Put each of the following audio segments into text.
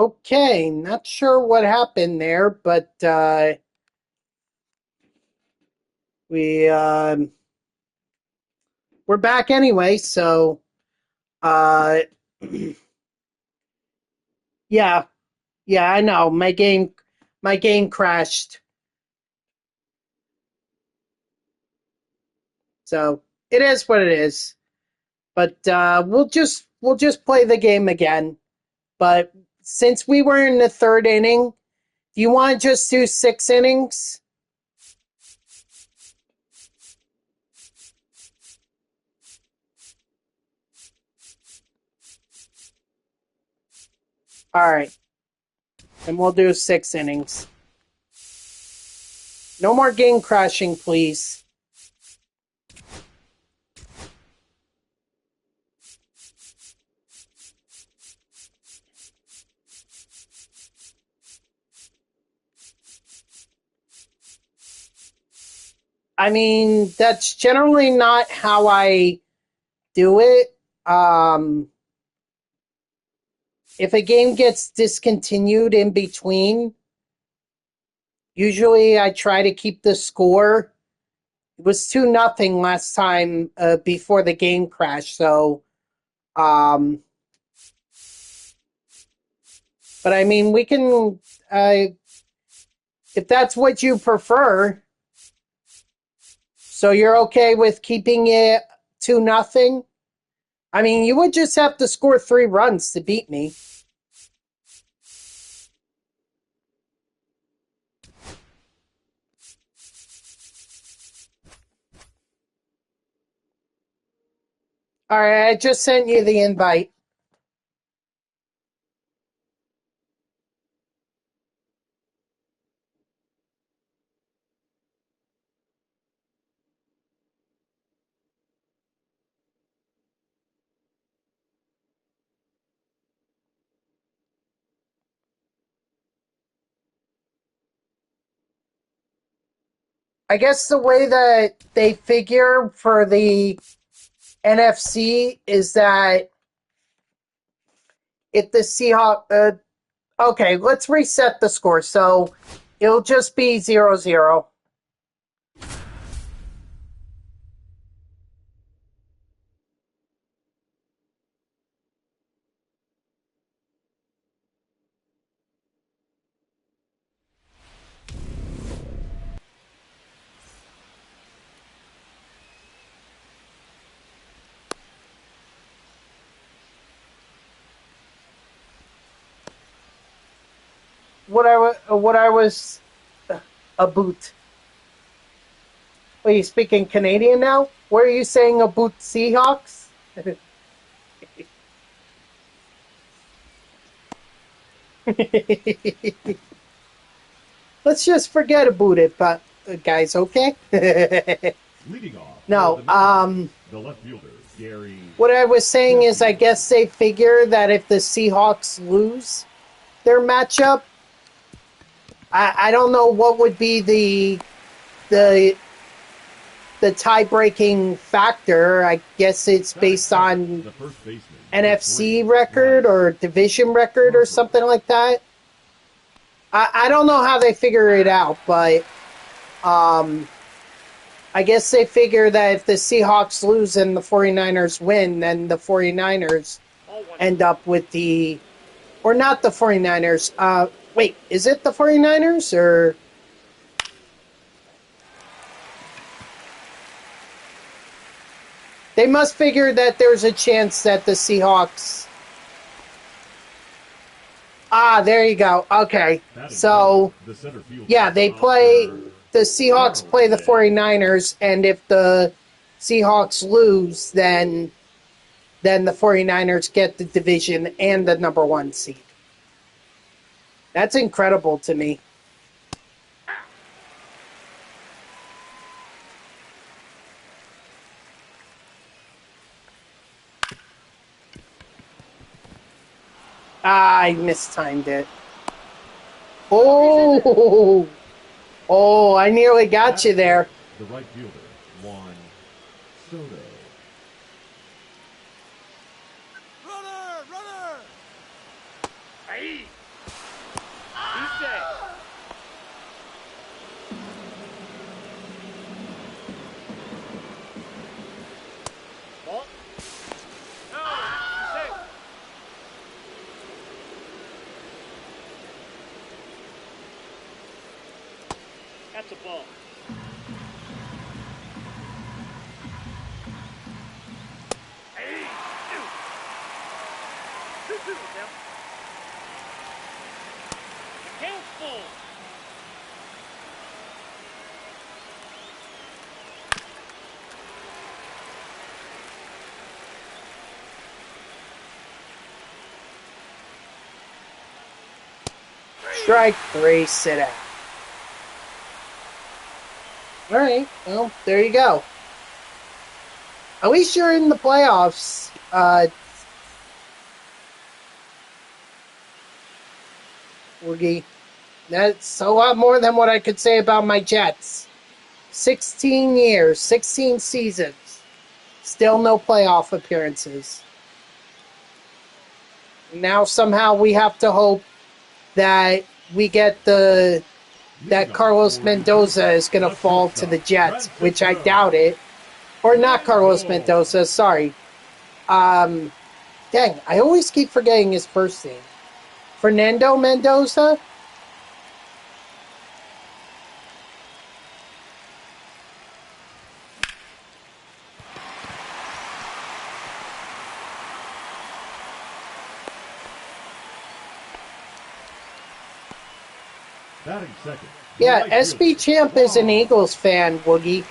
Okay, not sure what happened there, but we we're back anyway. So uh, yeah, yeah, I know my game crashed. So it is what it is. But we'll just play the game again. But since we were in the third inning, do you want to just do 6 innings? All right, and we'll do 6 innings. No more game crashing, please. I mean, that's generally not how I do it. Um, if a game gets discontinued in between, usually I try to keep the score. It was 2-0 last time before the game crashed, so um, but I mean, we can if that's what you prefer. So you're okay with keeping it 2-0? I mean, you would just have to score 3 runs to beat me. All right, I just sent you the invite. I guess the way that they figure for the NFC is that if the Seahawks. Okay, let's reset the score. So it'll just be 0-0. What I was a boot. Are you speaking Canadian now? What are you saying about Seahawks? Let's just forget about it, but guys, okay? Leading off for No, the Mariners, the left fielder, Gary. what I was saying is I guess they figure that if the Seahawks lose their matchup, I don't know what would be the the tie-breaking factor. I guess it's based on The first baseman, NFC record or division record or something like that. I don't know how they figure it out, but I guess they figure that if the Seahawks lose and the 49ers win, then the 49ers end up with the... Or not the 49ers. Wait, is it the 49ers or... They must figure that there's a chance that the Seahawks... Ah, there you go. Okay. So, yeah, they play... The Seahawks play the 49ers, and if the Seahawks lose, then the 49ers get the division and the number 1 seed. That's incredible to me. I mistimed it. Oh, oh! I nearly got you there. The right fielder, Juan Soto. Runner! That's a ball. Hey, 2-2 now. The count's full. Strike 3, sit out. Alright, well, there you go. At least you're in the playoffs. Woogie. That's a lot more than what I could say about my Jets. 16 years, 16 seasons. Still no playoff appearances. Now somehow we have to hope that we get that Carlos Mendoza is going to fall to the Jets, which I doubt it. Or not Carlos Mendoza, sorry. Dang, I always keep forgetting his first name. Fernando Mendoza? Batting second. Yeah, SB Champ is an Eagles fan, Woogie.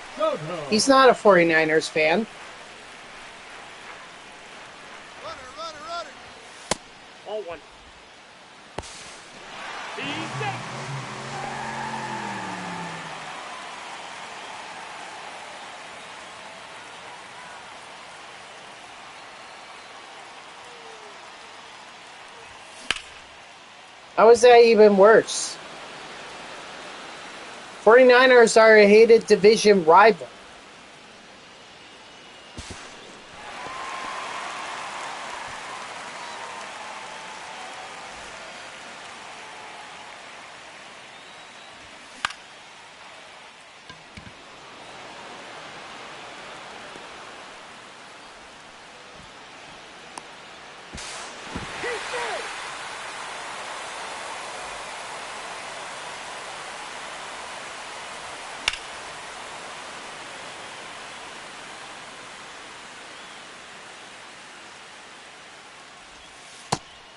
He's not a 49ers fan. Runner. All one. He's safe. How is that even worse? 49ers are a hated division rival.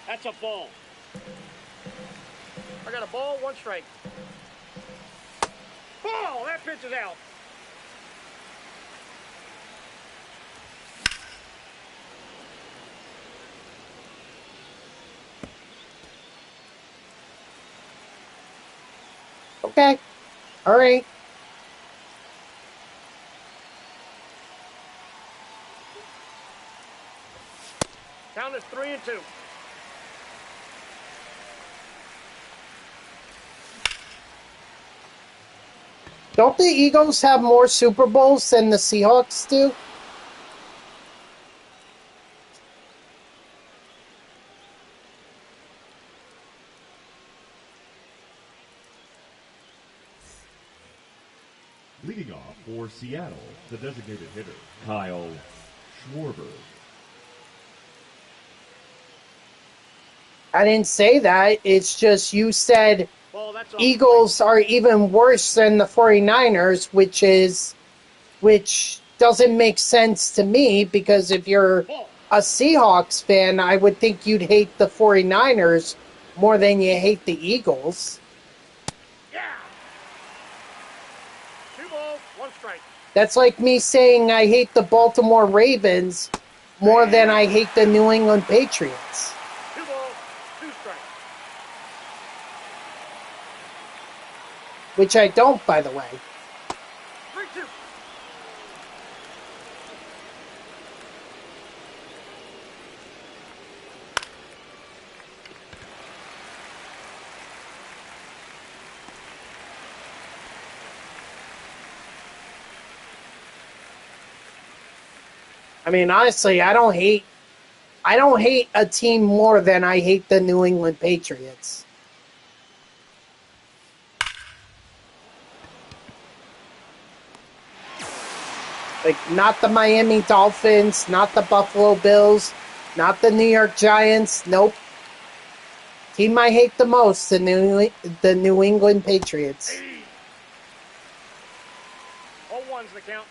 That's a ball. I got a ball, 1 strike. Ball! That pitch is out. Okay. All right. Count is 3-2. Don't the Eagles have more Super Bowls than the Seahawks do? Leading off for Seattle, the designated hitter, Kyle Schwarber. I didn't say that. It's just you said Eagles are even worse than the 49ers, which doesn't make sense to me, because if you're a Seahawks fan, I would think you'd hate the 49ers more than you hate the Eagles. Yeah. 2 balls, 1 strike. That's like me saying I hate the Baltimore Ravens more than I hate the New England Patriots. 2 balls, 2 strikes. Which I don't, by the way. 3-2. I mean, honestly, I don't hate a team more than I hate the New England Patriots. Like, not the Miami Dolphins, not the Buffalo Bills, not the New York Giants. Nope. Team I hate the most, the New England Patriots. 1's the count.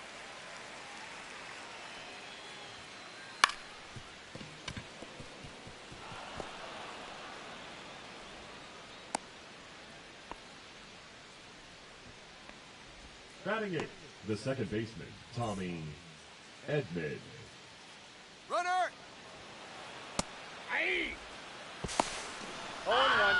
Batting it, the second baseman, Tommy Edman. Runner! Aye! 0-1.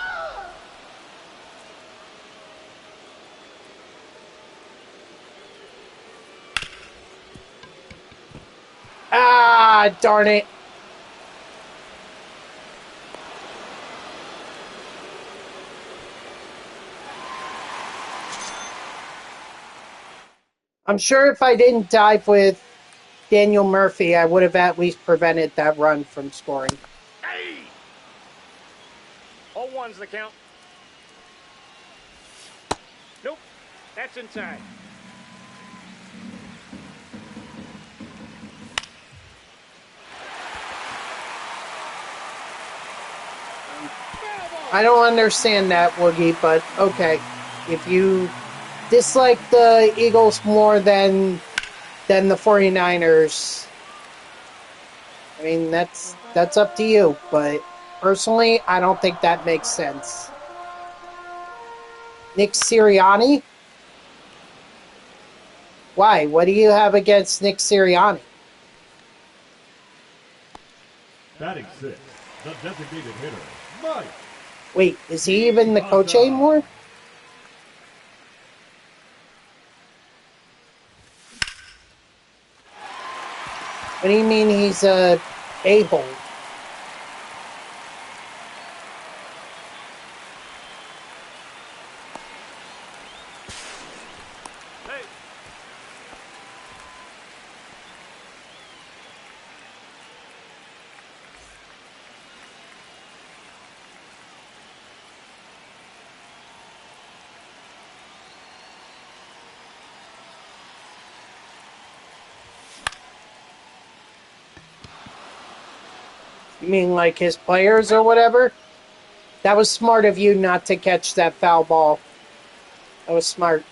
Ah, darn it. I'm sure if I didn't dive with Daniel Murphy, I would have at least prevented that run from scoring. Aye! 0-1's the count. Nope, that's in time. I don't understand that, Woogie, but okay. If you dislike the Eagles more than the 49ers, I mean, that's up to you. But personally, I don't think that makes sense. Nick Sirianni? Why? What do you have against Nick Sirianni? Batting sixth, the designated hitter, Mike. Wait, is he even the coach anymore? What do you mean he's a a-hole? Hey! You mean like his players or whatever? That was smart of you not to catch that foul ball. That was smart.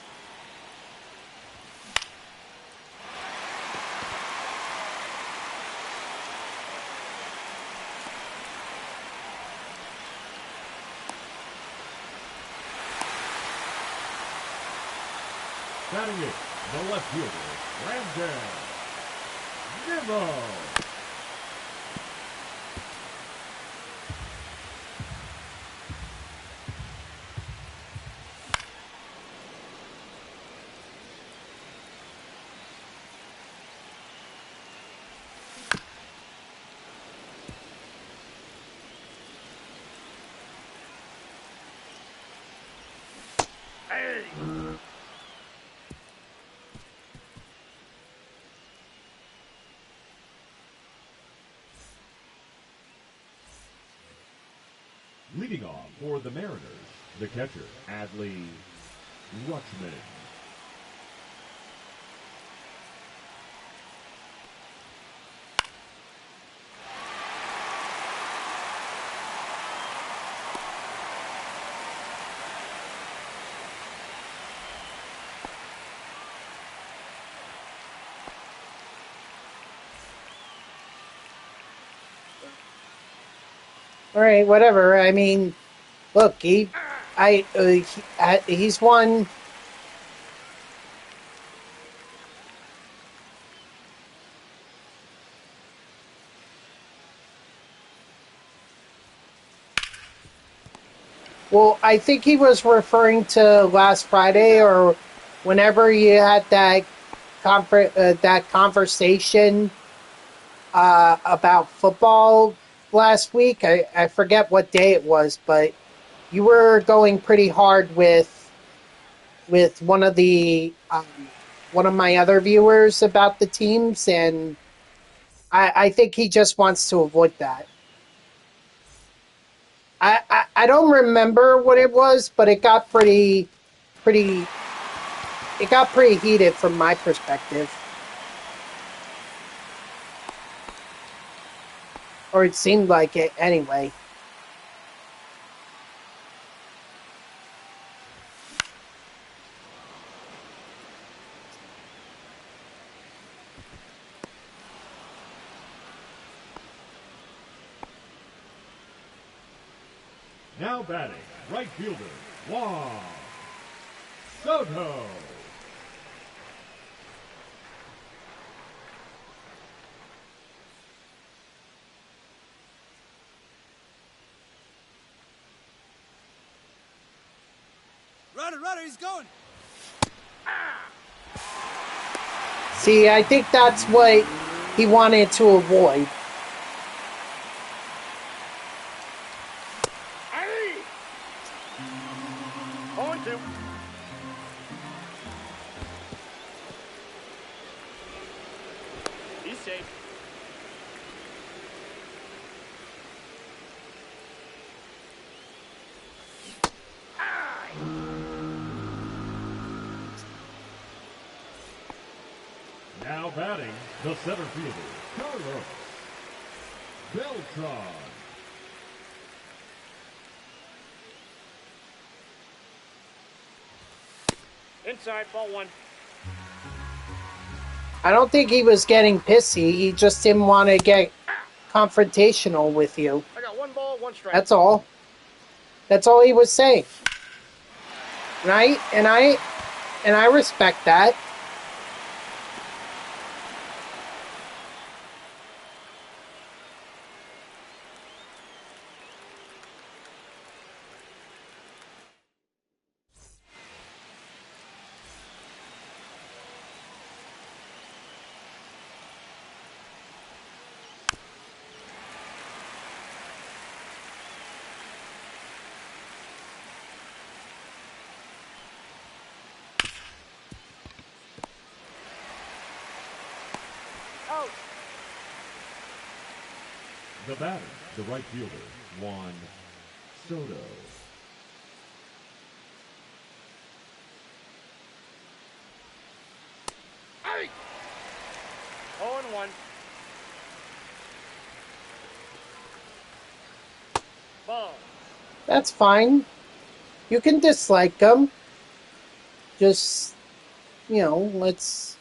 Batting it, the left fielder, Brandon Nimmo. Hey! Leading off for the Mariners, the catcher, Adley Rutschman. All right, whatever. I mean, look, he's won. Well, I think he was referring to last Friday or whenever you had that conversation about football last week. I forget what day it was, but you were going pretty hard with one of the one of my other viewers about the teams, and I think he just wants to avoid that. I don't remember what it was, but it got pretty it got pretty heated from my perspective. Or it seemed like it anyway. Now batting, right fielder, Juan Soto. Runner, he's going. See, I think that's what he wanted to avoid. Hey! 0-2. He's safe. Now batting, the center fielder, Carlos Beltran. Inside, ball 1. I don't think he was getting pissy. He just didn't want to get confrontational with you. I got 1 ball, 1 strike. That's all. That's all he was saying. And I respect that. Out. The batter, the right fielder, Juan Soto. Hey! 0-1. Ball. That's fine. You can dislike him. Just, let's...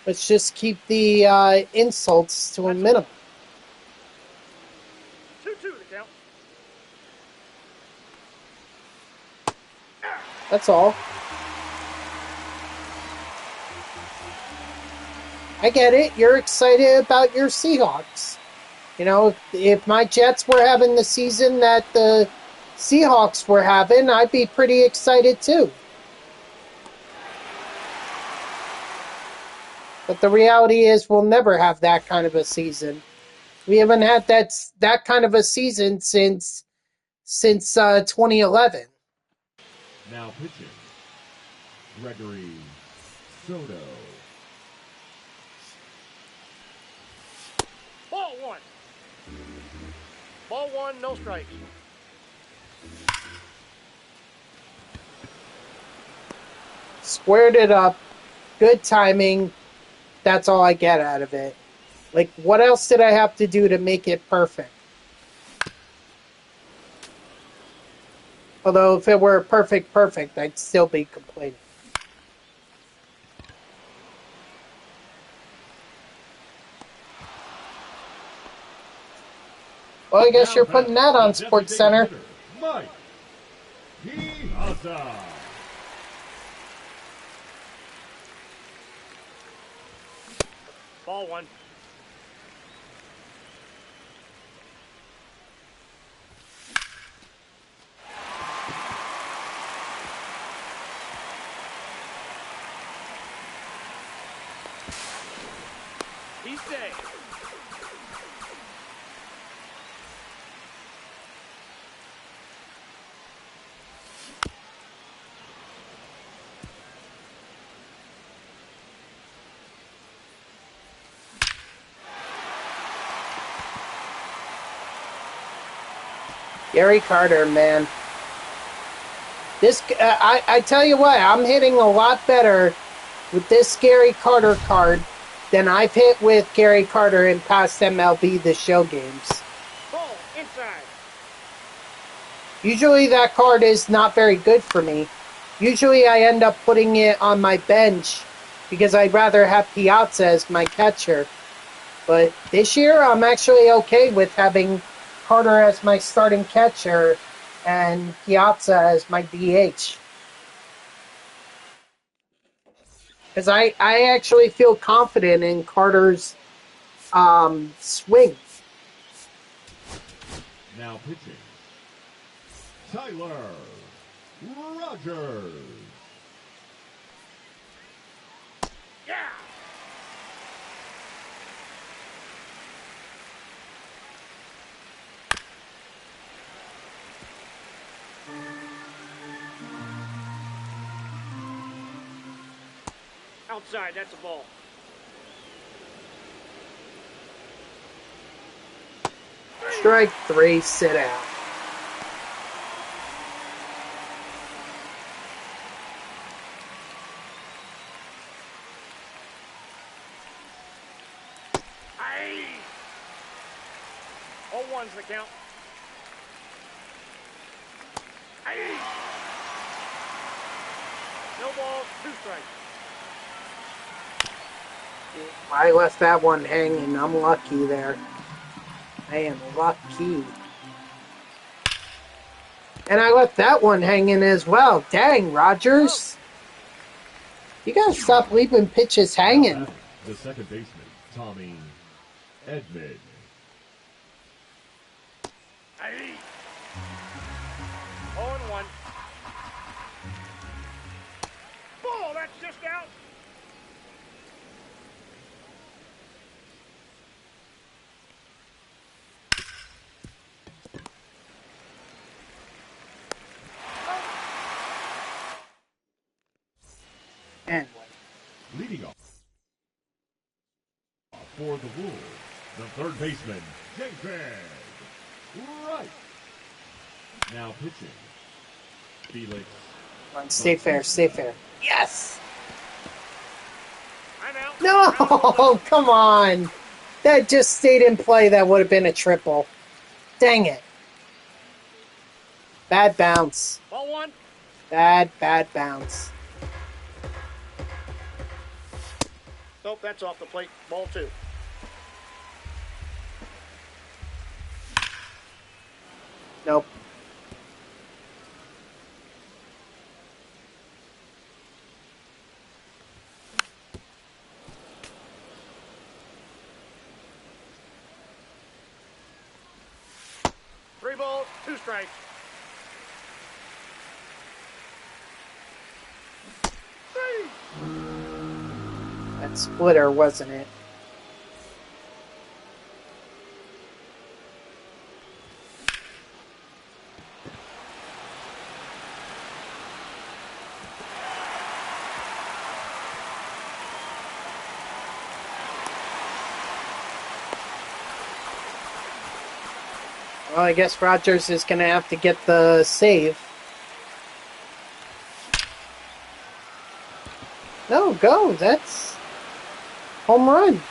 Let's just keep the insults to a minimum. 2-2 the count. That's all. I get it. You're excited about your Seahawks. If my Jets were having the season that the Seahawks were having, I'd be pretty excited too. But the reality is we'll never have that kind of a season. We haven't had that kind of a season since 2011. Now pitching, Gregory Soto. Ball 1. Ball 1, no strikes. Squared it up. Good timing. That's all I get out of it. Like, what else did I have to do to make it perfect? Although, if it were perfect, I'd still be complaining. Well, I guess you're putting that on Sports Center. Mike Piazza. Ball 1. He's safe. Gary Carter, man. I tell you what, I'm hitting a lot better with this Gary Carter card than I've hit with Gary Carter in past MLB The Show games. Ball inside. Usually that card is not very good for me. Usually I end up putting it on my bench because I'd rather have Piazza as my catcher. But this year, I'm actually okay with having Carter as my starting catcher and Piazza as my DH. Because I actually feel confident in Carter's swing. Now pitching, Tyler Rogers. Yeah. Outside, that's a ball. Strike 3, sit out. Aye. 0-1's the count. Aye. No balls, 2 strikes. I left that one hanging. I'm lucky there. I am lucky. And I left that one hanging as well. Dang, Rogers. You gotta stop leaving pitches hanging. The second baseman, Tommy Edman. Aye. 0-1. Ball, that's just out. Anyway. Leading off for the Wolves, the third baseman, David Wright. Now pitching, Felix. Come on, stay fair, stay fair. Yes! I'm out. No! Come on! That just stayed in play. That would have been a triple. Dang it. Bad bounce. Ball 1. Bad bounce. Nope, that's off the plate. Ball 2. Nope. Three balls, 2 strikes. Three. That splitter, wasn't it? Well, I guess Rogers is going to have to get the save. No, go. That's home run.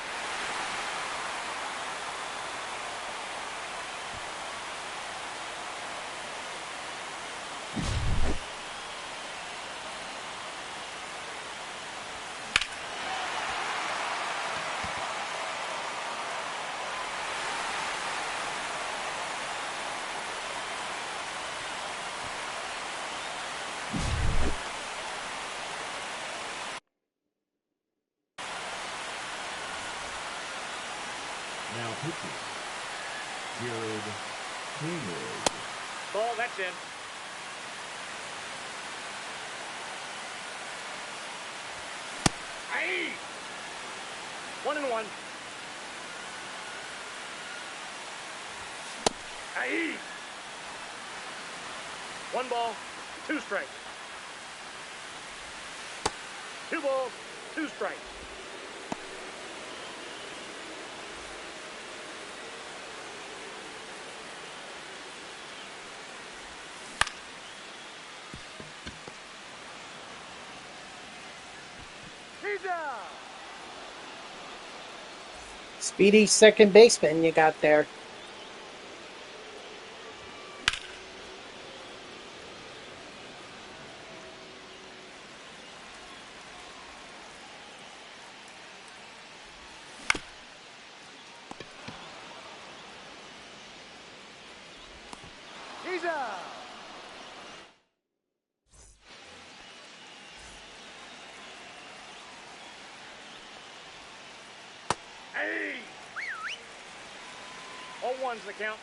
Now pitching, Jared Greenwood. Ball, that's in. Aye. 1-1. Aye. 1 ball, 2 strikes. 2 balls, 2 strikes. He's out. Speedy second baseman you got there. Hey! 0-1's the count.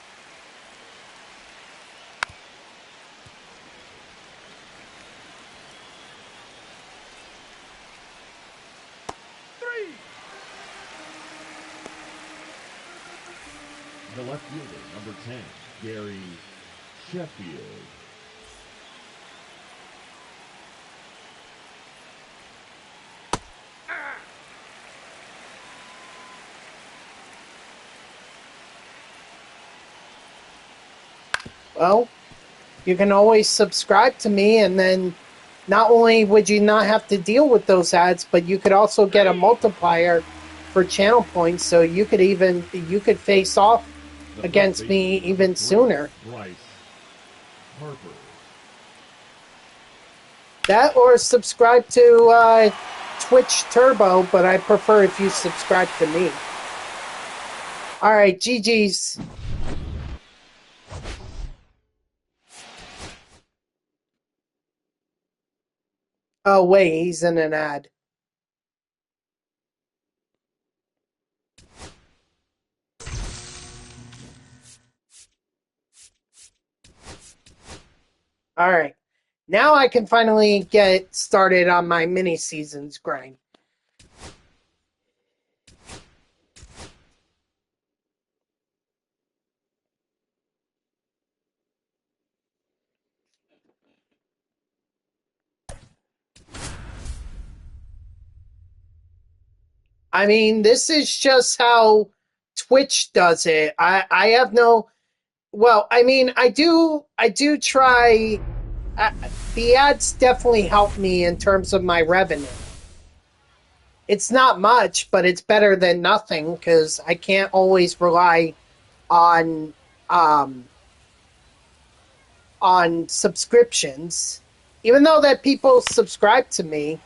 The left fielder, number 10, Gary Sheffield. Well, you can always subscribe to me, and then not only would you not have to deal with those ads, but you could also get a multiplier for channel points, so you could face off against me even sooner. Bryce Harper. That or subscribe to Twitch Turbo, but I prefer if you subscribe to me. Alright, GG's. Oh wait, he's in an ad. Alright. Now I can finally get started on my mini seasons grind. I mean, this is just how Twitch does it. I have no, well, I mean, I do try. The ads definitely help me in terms of my revenue. It's not much, but it's better than nothing because I can't always rely on subscriptions. Even though that people subscribe to me,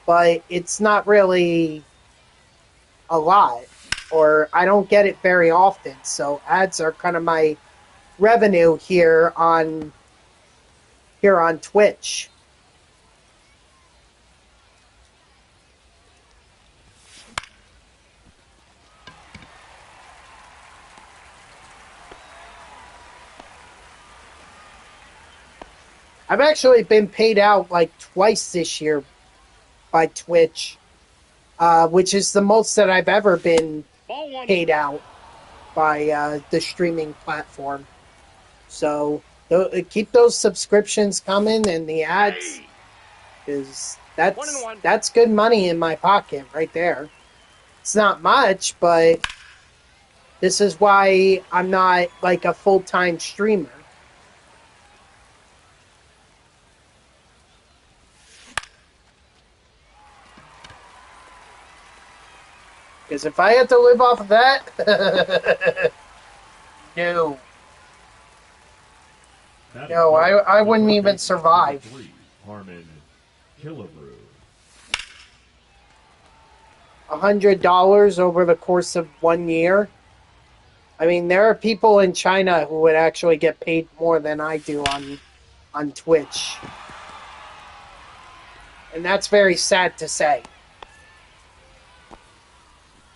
but it's not really a lot, or I don't get it very often. So ads are kind of my revenue here on Twitch. I've actually been paid out like twice this year by Twitch, which is the most that I've ever been paid out by the streaming platform. So keep those subscriptions coming and the ads, because that's good money in my pocket right there. It's not much, but this is why I'm not like a full-time streamer. Because if I had to live off of that, no. No, I wouldn't even survive. Harmon Killebrew. $100 over the course of 1 year. I mean, there are people in China who would actually get paid more than I do on Twitch. And that's very sad to say.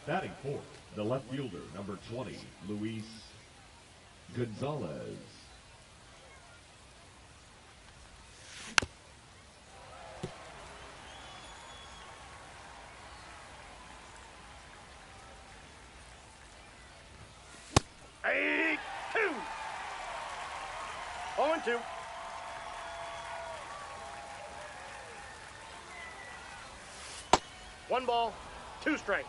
Batting fourth, the left fielder, number 20, Luis Gonzalez. Hey, 2. 0-2. One ball, 2 strikes.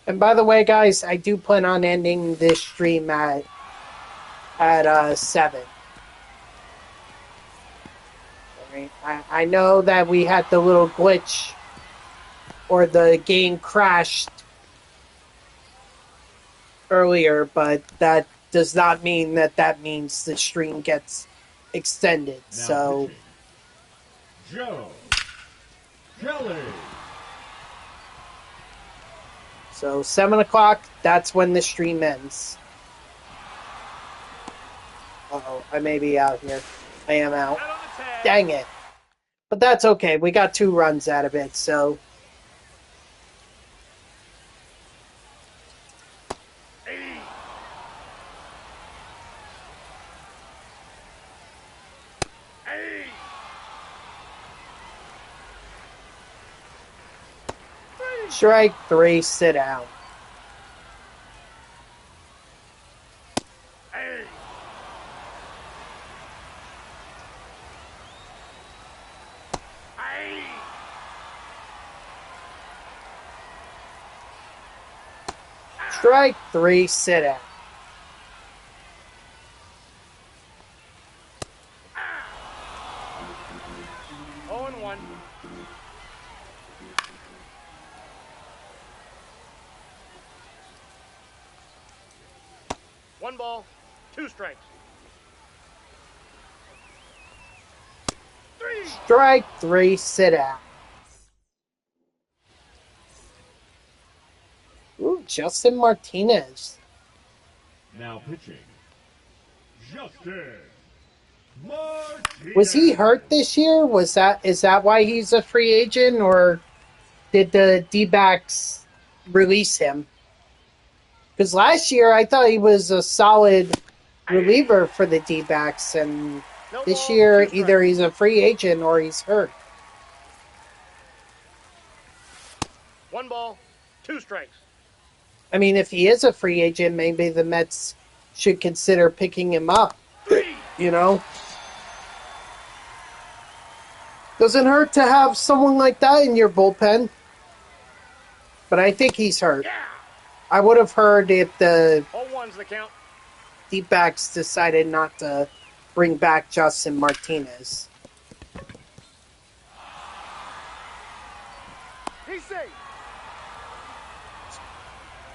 And by the way, guys, I do plan on ending this stream at 7. I know that we had the little glitch or the game crashed earlier, but that does not mean that means the stream gets extended. Now So pitching, Joe Kelly. So 7 o'clock, that's when the stream ends. Uh-oh, I may be out here. I am out. Dang it. But that's okay. We got 2 runs out of it, so... Strike 3, sit down. Strike 3, sit down. One ball, 2 strikes. Strike 3, sit down. Ooh, Justin Martinez. Now pitching, Justin Martinez. Was he hurt this year? Is that why he's a free agent, or did the D-backs release him? Because last year I thought he was a solid reliever for the D-backs, and this year either he's a free agent or he's hurt. 1 ball, 2 strikes. I mean, if he is a free agent, maybe the Mets should consider picking him up. You know? Doesn't hurt to have someone like that in your bullpen. But I think he's hurt. I would have heard if the 0-1's the count. D-backs decided not to bring back Justin Martinez. He's safe.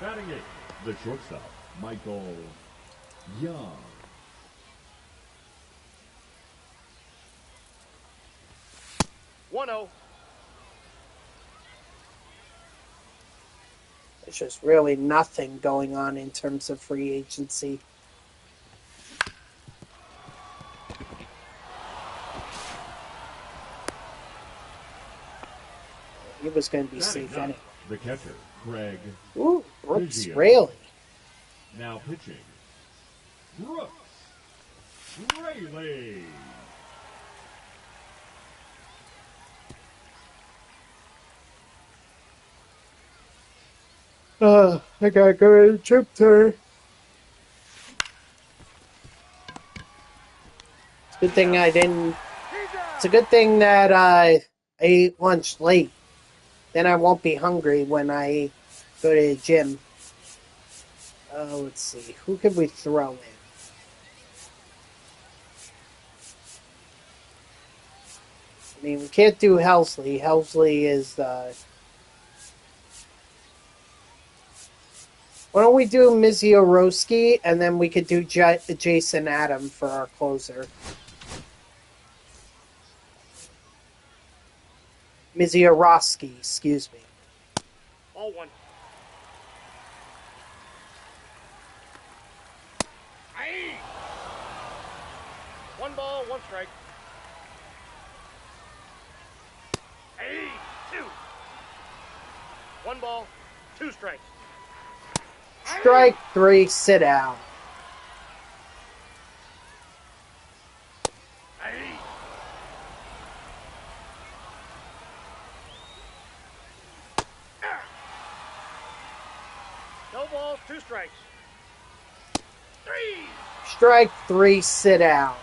Batting 8, the shortstop, Michael Young. One 0. There's just really nothing going on in terms of free agency. He was going to be Batting safe 9, anyway. the catcher, Craig. Ooh, Brooks Biggio. Raley. Now pitching, Brooks Raley. I gotta go to the trip tour. It's a good thing I didn't. It's a good thing that I ate lunch late. Then I won't be hungry when I go to the gym. Let's see. Who could we throw in? I mean, we can't do Helsley. Helsley is Why don't we do Miziorowski, and then we could do Jason Adam for our closer. Miziorowski, excuse me. 0-1. Aye. 1 ball, 1 strike. Aye. 2. 1 ball, 2 strikes. Strike 3, sit down. Aye. No balls, 2 strikes. 3. Strike 3, sit down.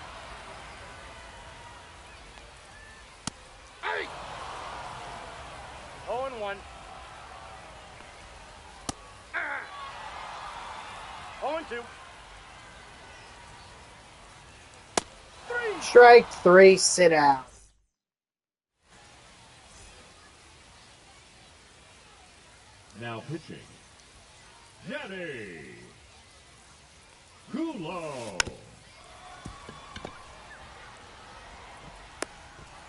Aye. 0-1. 0-2. 3. Strike 3, sit down. Now pitching, Danny Kulo.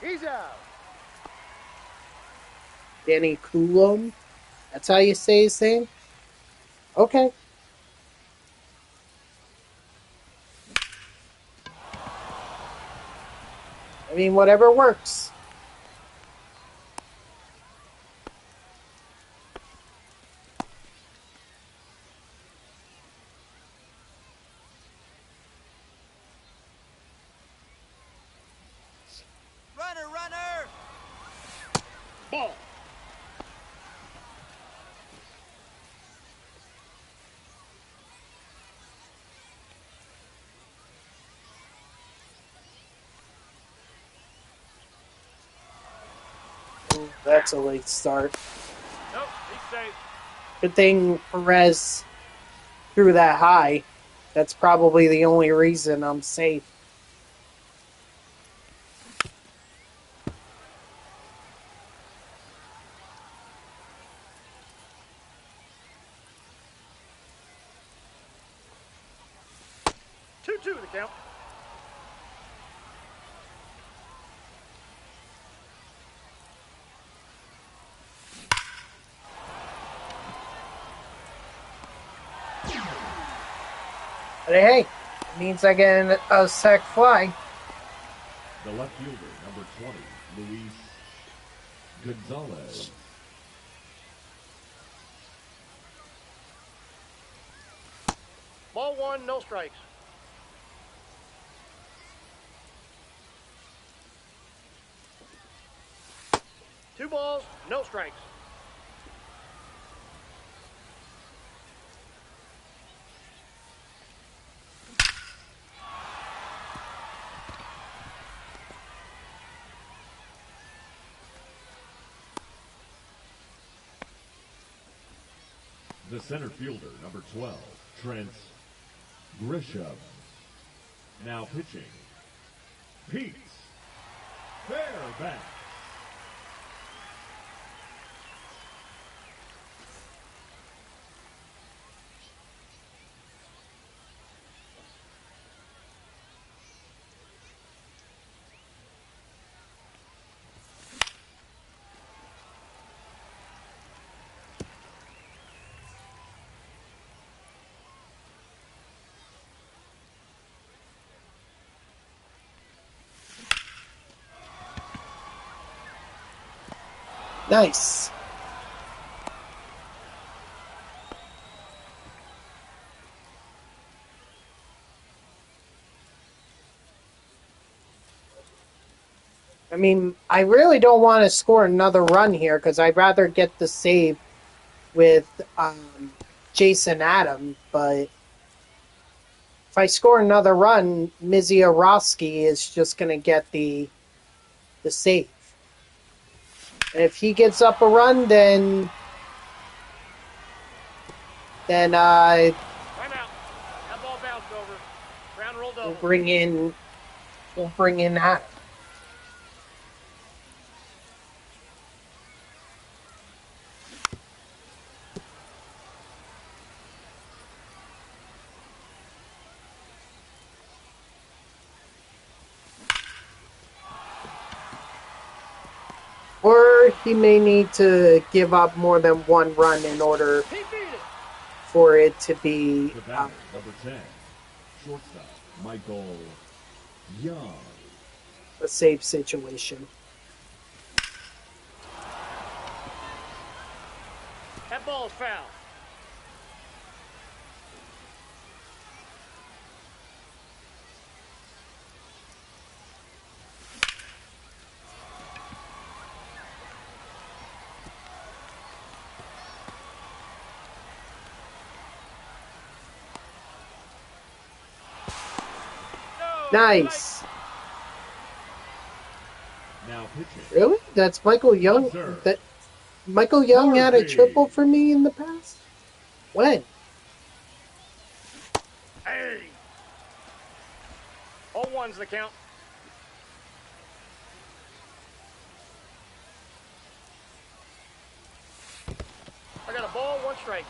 He's out. Danny Coulomb. That's how you say his name? Okay. I mean, whatever works. Runner, runner! Ball. Ooh, that's a late start. Nope, he's safe. Good thing Perez threw that high. That's probably the only reason I'm safe. Two the count. But hey, it means I get a sac fly. The left fielder, number 20, Luis Gonzalez. Ball one, no strikes. Two balls, no strikes. The center fielder, number 12, Trent Grisham. Now pitching, Pete Fairbanks. Nice. I mean, I really don't want to score another run here because I'd rather get the save with Jason Adam. But if I score another run, Miziorowski is just going to get the save. And if he gets up a run, then Time out. That ball bounced over. Ground roll double. we'll bring in Adam. Or he may need to give up more than one run in order He beat it. for it to be The batter, number 10, shortstop, Michael Young. a safe situation. That ball is foul. Nice. Now pitching, Really? That's Michael Young? That Michael Young had a triple for me in the past? When? Hey. All one's the count. I got a ball 1 strike.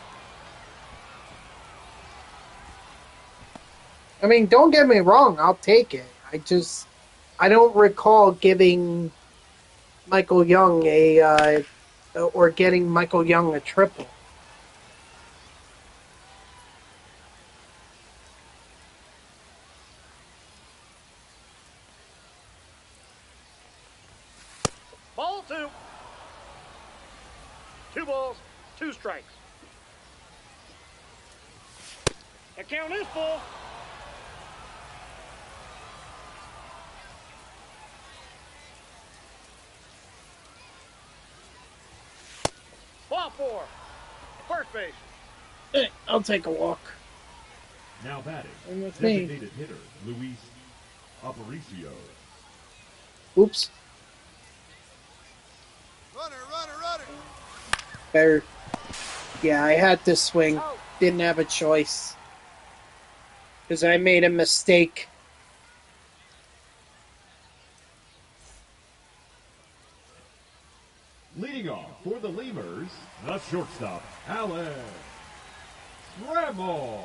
I mean, don't get me wrong, I'll take it. I don't recall giving Michael Young or getting Michael Young a triple. Ball 2. 2 balls, 2 strikes. The count is full. Ball 4. First base. I'll take a walk. Now batting, And with me. designated hitter Luis Aparicio. Oops. Runner, runner, runner. Better. Yeah, I had to swing. Didn't have a choice. Because I made a mistake. Leading off for the Lemurs, the shortstop, Alex Trammell.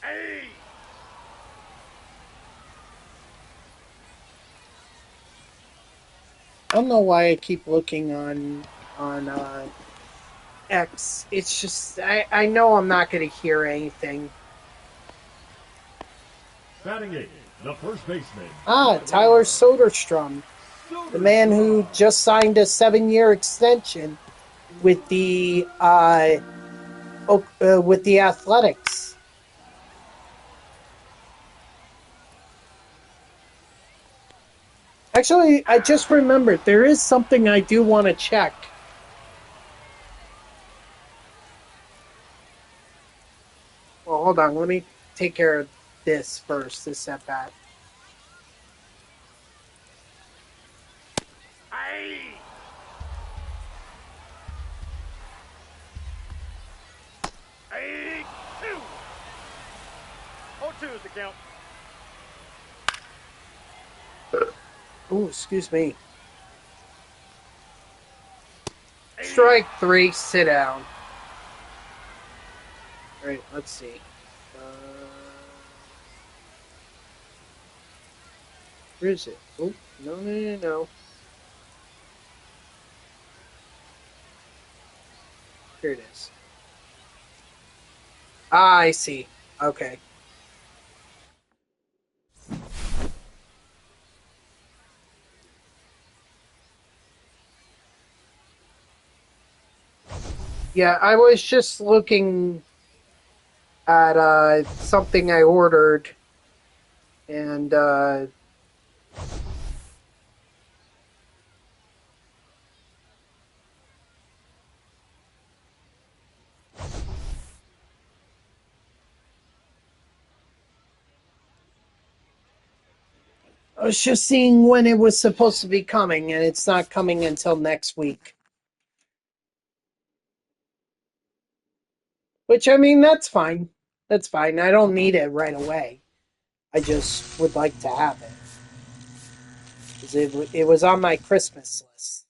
Hey! I don't know why I keep looking on X. It's just I know I'm not going to hear anything. Batting 8, the first baseman. Tyler Soderstrom, the man who just signed a 7-year extension with the Athletics. Actually, I just remembered there is something I do want to check. Well, hold on. Let me take care of this first, this at bat. Hey! Hey! 2. 0-2 is the count. Oh, excuse me. Strike 3, sit down. Alright, let's see. Where is it? Oh, no. Here it is. I see. Okay. Yeah, I was just looking at something I ordered, and I was just seeing when it was supposed to be coming, and it's not coming until next week. Which, I mean, that's fine. That's fine. I don't need it right away. I just would like to have it. 'Cause it was on my Christmas list.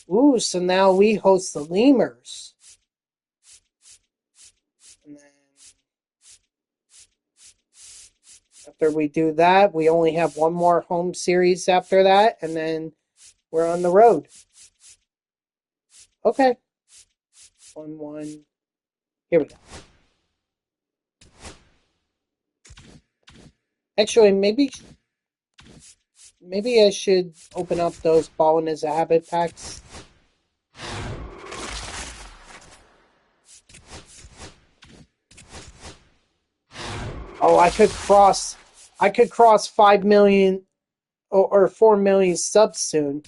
Ooh, so now we host the Lemurs. And then after we do that, we only have one more home series after that, and then we're on the road. Okay. 1-1. Here we go. Actually, maybe I should open up those Ballin' as a Habit packs. Oh, I could cross 5 million or 4 million subs soon.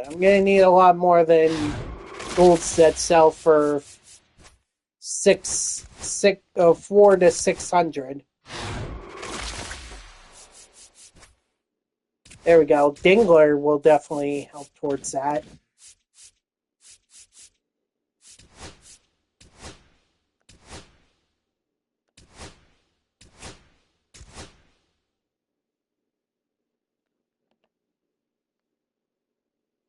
I'm gonna need a lot more than golds that sell for $6 4 to 600. There we go. Dingler will definitely help towards that.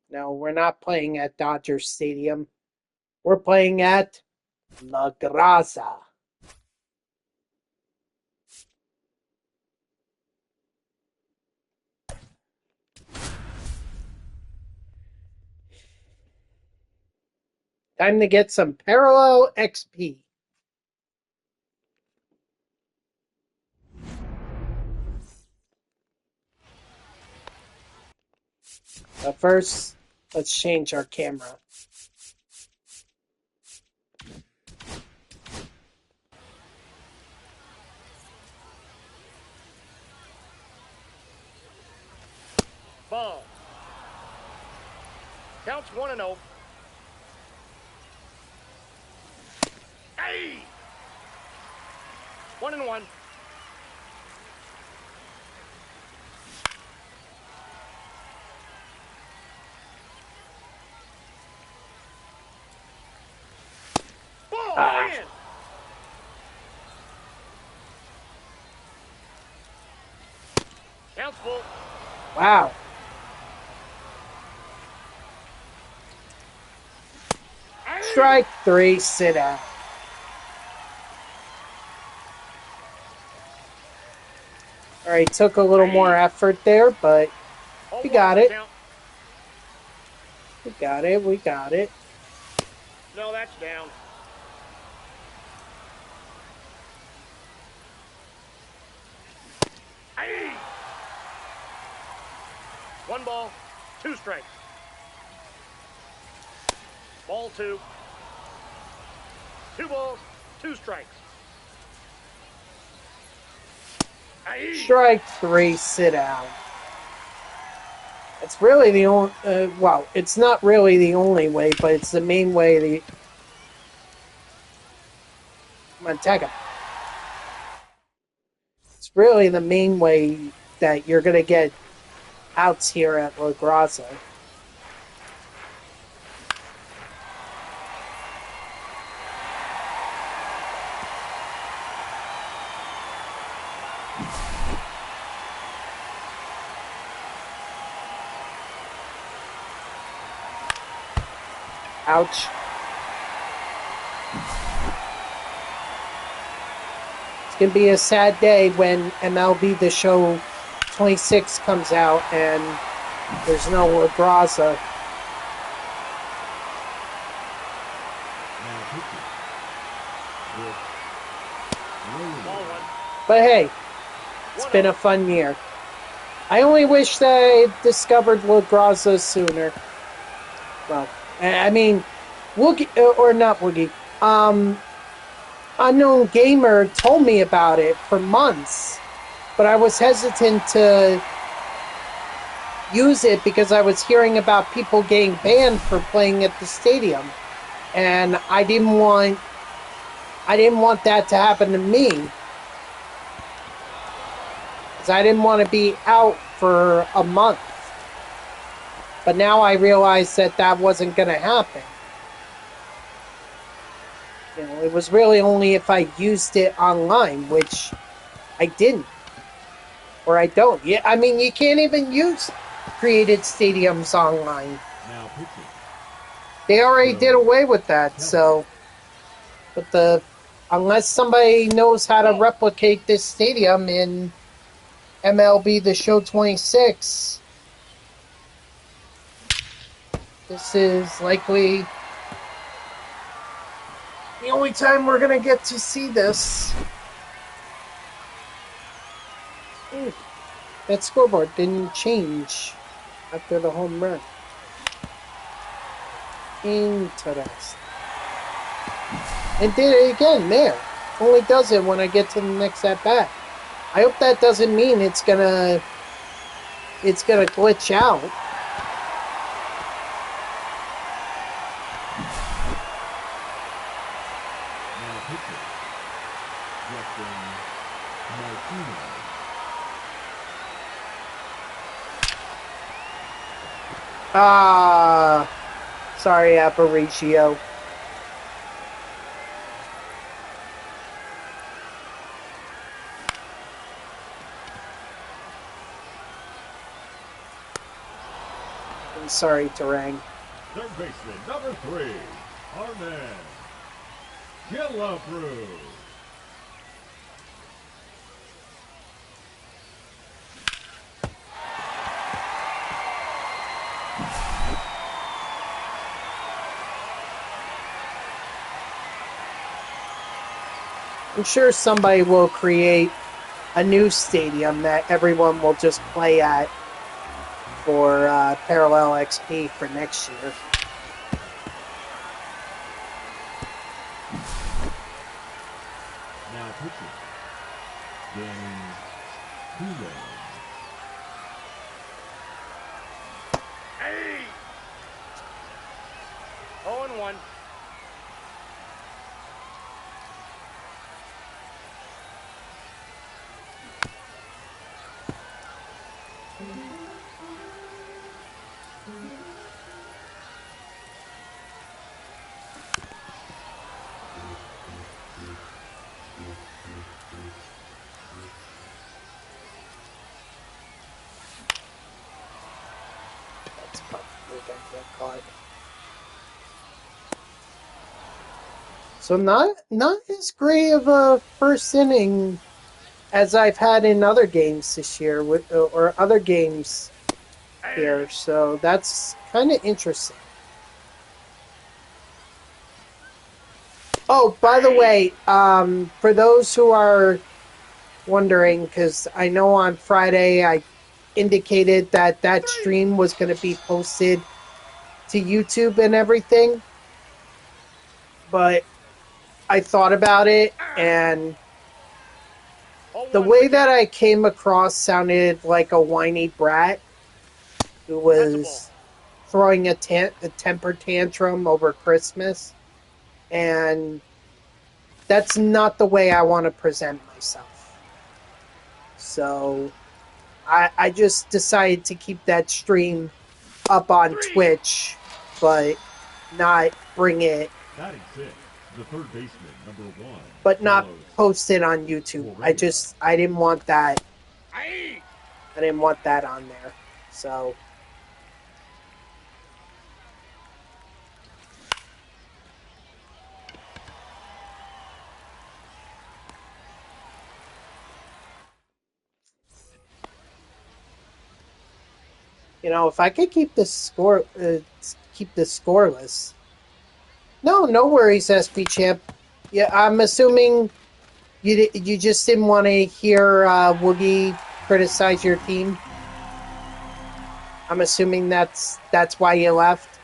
No, we're not playing at Dodger Stadium. We're playing at La Graza. Time to get some parallel XP. But first, let's change our camera. Ball. Counts 1-0. Hey! 1-1. Ball in. Counts full. Wow. Strike 3, sit out. All right, took a little more effort there, but we got it. We got it. We got it. No, that's down. Aye. 1 ball, 2 strikes. Ball 2. 2 balls, 2 strikes. Aye. Strike 3, sit down. It's really the only, well, it's not really the only way, but it's the main way come on, tag him. It's really the main way that you're going to get outs here at La Graza. Ouch. It's going to be a sad day when MLB The Show 26 comes out and there's no La Graza. But hey, it's been a fun year. I only wish that I discovered La Graza sooner. Well, I mean, Woogie, or not Woogie, Unknown Gamer told me about it for months, but I was hesitant to use it because I was hearing about people getting banned for playing at the stadium, and I didn't want that to happen to me, because I didn't want to be out for a month. But now I realize that that wasn't going to happen. You know, it was really only if I used it online, which I didn't. Or I don't. Yeah, I mean, you can't even use created stadiums online. They already did away with that, so... But unless somebody knows how to replicate this stadium in MLB The Show 26... This is likely the only time we're going to get to see this. Ooh, that scoreboard didn't change after the home run. Interesting. It did it again there. Only does it when I get to the next at-bat. I hope that doesn't mean it's gonna glitch out. Ah, sorry, Aparicio. I'm sorry, Terang. Third baseman, number 3, Arman Killebrew. I'm sure somebody will create a new stadium that everyone will just play at for Parallel XP for next year. Now pitching, Danny Hule. Hey! 0-1. That's probably gonna get caught. So not as great of a first inning as I've had in other games this year, or other games here. So that's kind of interesting. Oh, by the way, for those who are wondering, because I know on Friday I indicated that that stream was going to be posted to YouTube and everything, but I thought about it, and the way that I came across sounded like a whiny brat who was throwing a temper tantrum over Christmas, and that's not the way I want to present myself. So I just decided to keep that stream up on Twitch, but not bring it, 96, the third baseman, number 1. but not post it on YouTube. I didn't want that. I didn't want that on there. So if I could keep this scoreless. No worries, SP Champ. Yeah, I'm assuming you just didn't want to hear Woogie criticize your team. I'm assuming that's why you left.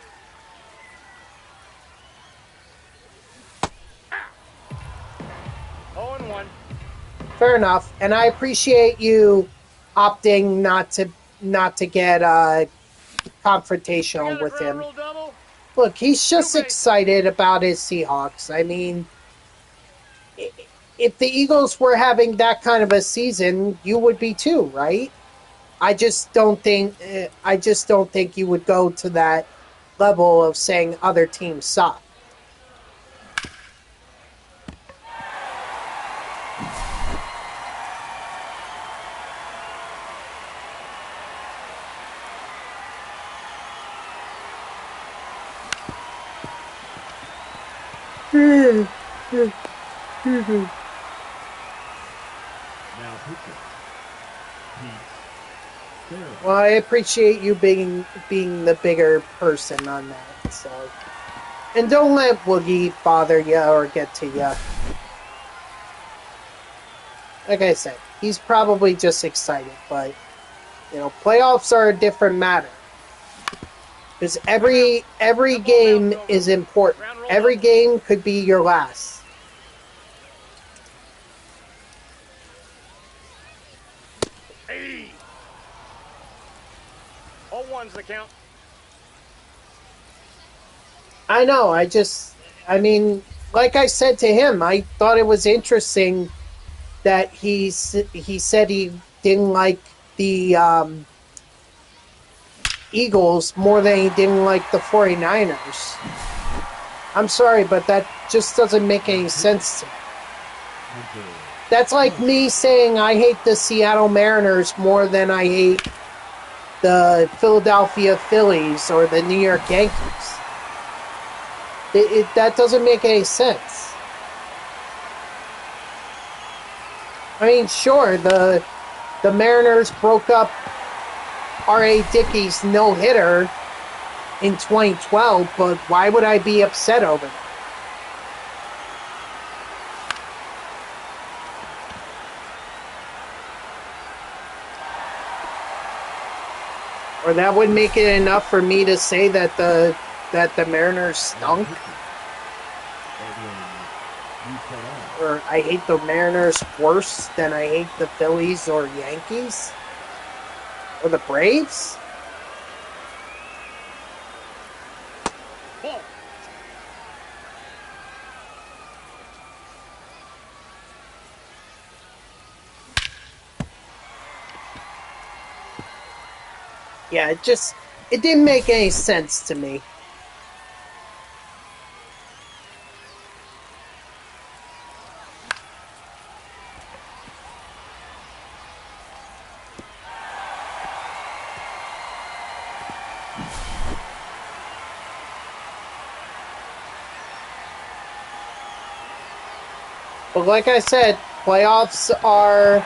Fair enough, and I appreciate you opting not to get confrontational with him. Look, he's just excited about his Seahawks. I mean, if the Eagles were having that kind of a season, you would be too, right? I just don't think you would go to that level of saying other teams suck. Now pitching, well, I appreciate you being the bigger person on that. So, and don't let Woogie bother you or get to you. Like I said, he's probably just excited, but playoffs are a different matter. Because every game is important. Every game could be your last. Hey! 0-1's the count. I know. I mean, like I said to him, I thought it was interesting that he said he didn't like the Eagles more than he didn't like the 49ers. I'm sorry, but that just doesn't make any sense to me. That's like me saying I hate the Seattle Mariners more than I hate the Philadelphia Phillies or the New York Yankees. That doesn't make any sense. I mean, sure, the Mariners broke up R.A. Dickey's no-hitter in 2012, but why would I be upset over that? Or that would make it enough for me to say that the Mariners stunk? Or I hate the Mariners worse than I hate the Phillies or Yankees? Or the Braves? Yeah, it didn't make any sense to me. But like I said, playoffs are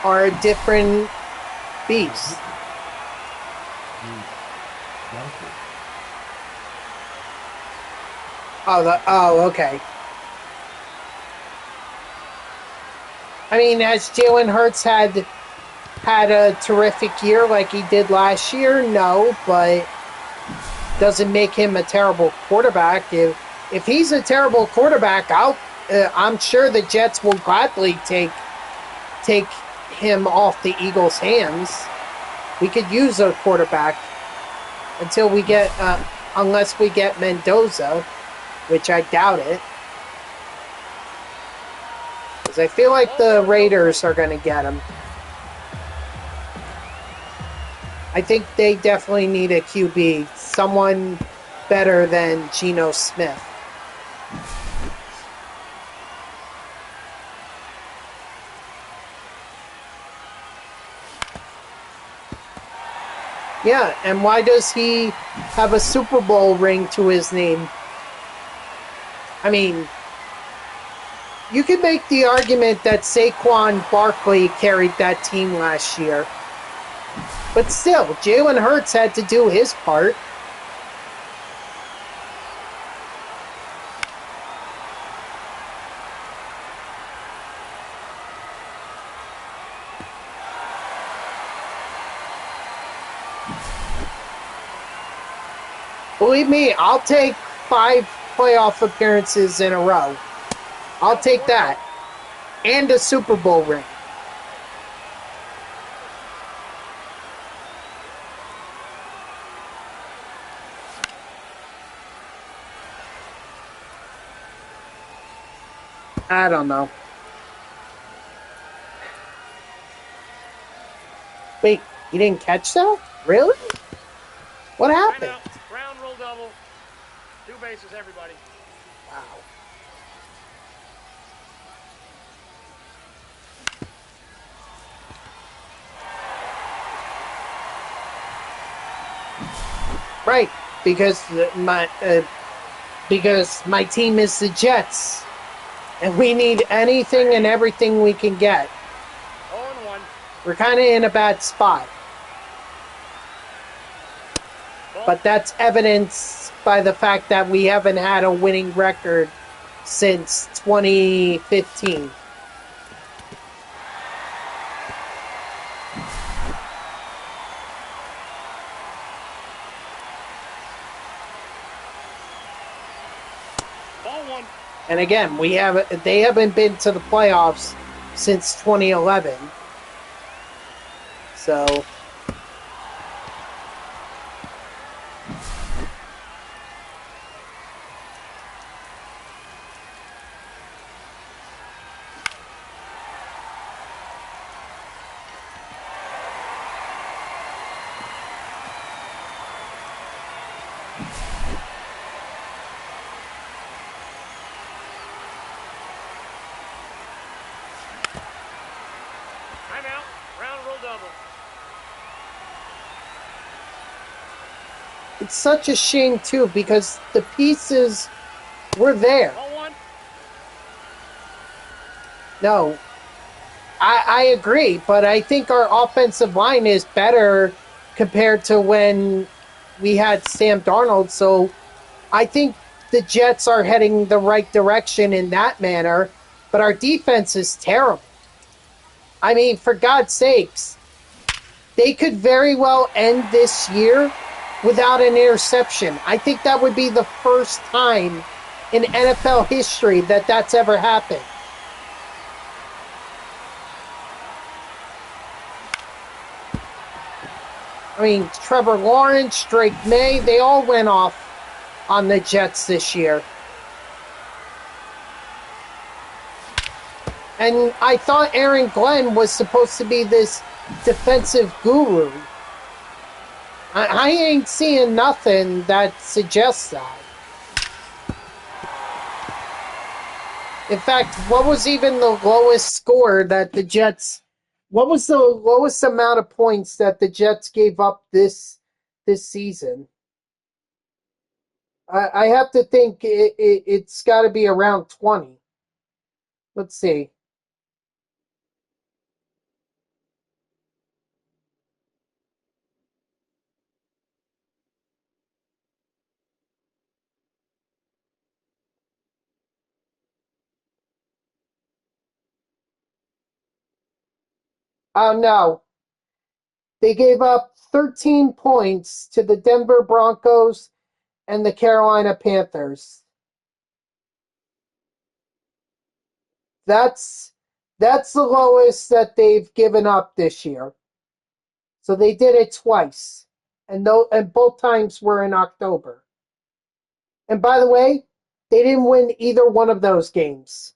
a different beast. Okay. I mean, has Jalen Hurts had a terrific year like he did last year? No, but doesn't make him a terrible quarterback. If he's a terrible quarterback, I'm sure the Jets will gladly take him off the Eagles' hands. We could use a quarterback until we get, unless we get Mendoza, which I doubt it. Because I feel like the Raiders are going to get him. I think they definitely need a QB. Someone better than Geno Smith. Yeah, and why does he have a Super Bowl ring to his name? I mean, you could make the argument that Saquon Barkley carried that team last year. But still, Jalen Hurts had to do his part. Believe me, I'll take 5 playoff appearances in a row. I'll take that. And a Super Bowl ring. I don't know. Wait, you didn't catch that? Really? What happened? Ground rule double. 2 bases, everybody. Wow. Right, because my team is the Jets, and we need anything and everything we can get. 0-1. We're kind of in a bad spot. But that's evidenced by the fact that we haven't had a winning record since 2015. Ball 1. And again, they haven't been to the playoffs since 2011. So double. It's such a shame, too, because the pieces were there. Ball one. No, I agree, but I think our offensive line is better compared to when we had Sam Darnold. So I think the Jets are heading the right direction in that manner, but our defense is terrible. I mean, for God's sakes, they could very well end this year without an interception. I think that would be the first time in NFL history that that's ever happened. I mean, Trevor Lawrence, Drake May, they all went off on the Jets this year. And I thought Aaron Glenn was supposed to be this defensive guru. I ain't seeing nothing that suggests that. In fact, what was even the lowest score that the Jets... What was the lowest amount of points that the Jets gave up this season? I have to think it's got to be around 20. Let's see. Oh, no. They gave up 13 points to the Denver Broncos and the Carolina Panthers. That's the lowest that they've given up this year. So they did it twice. And both times were in October. And by the way, they didn't win either one of those games.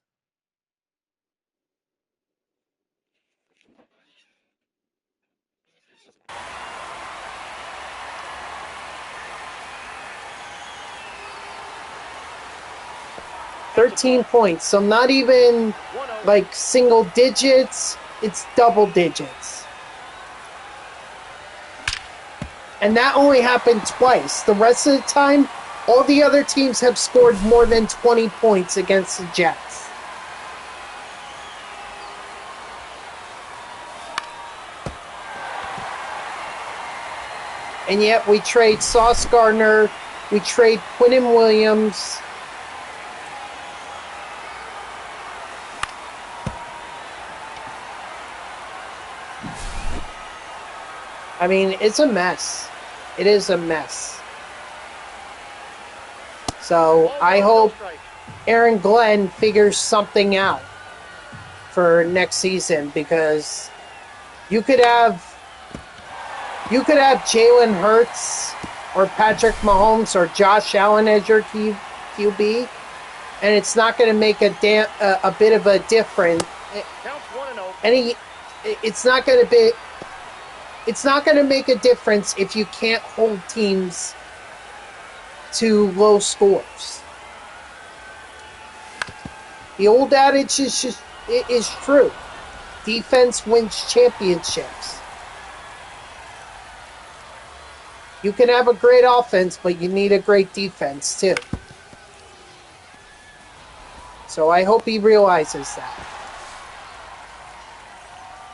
$13 points. So not even like single digits, it's double digits. And that only happened twice. The rest of the time, all the other teams have scored more than 20 points against the Jets. And yet we trade Sauce Gardner, we trade Quinnen Williams. I mean, it's a mess. It is a mess. So I hope Aaron Glenn figures something out for next season, because you could have Jalen Hurts or Patrick Mahomes or Josh Allen as your QB, and it's not going to make a bit of a difference. It's not going to make a difference if you can't hold teams to low scores. The old adage is true. Defense wins championships. You can have a great offense, but you need a great defense too. So I hope he realizes that.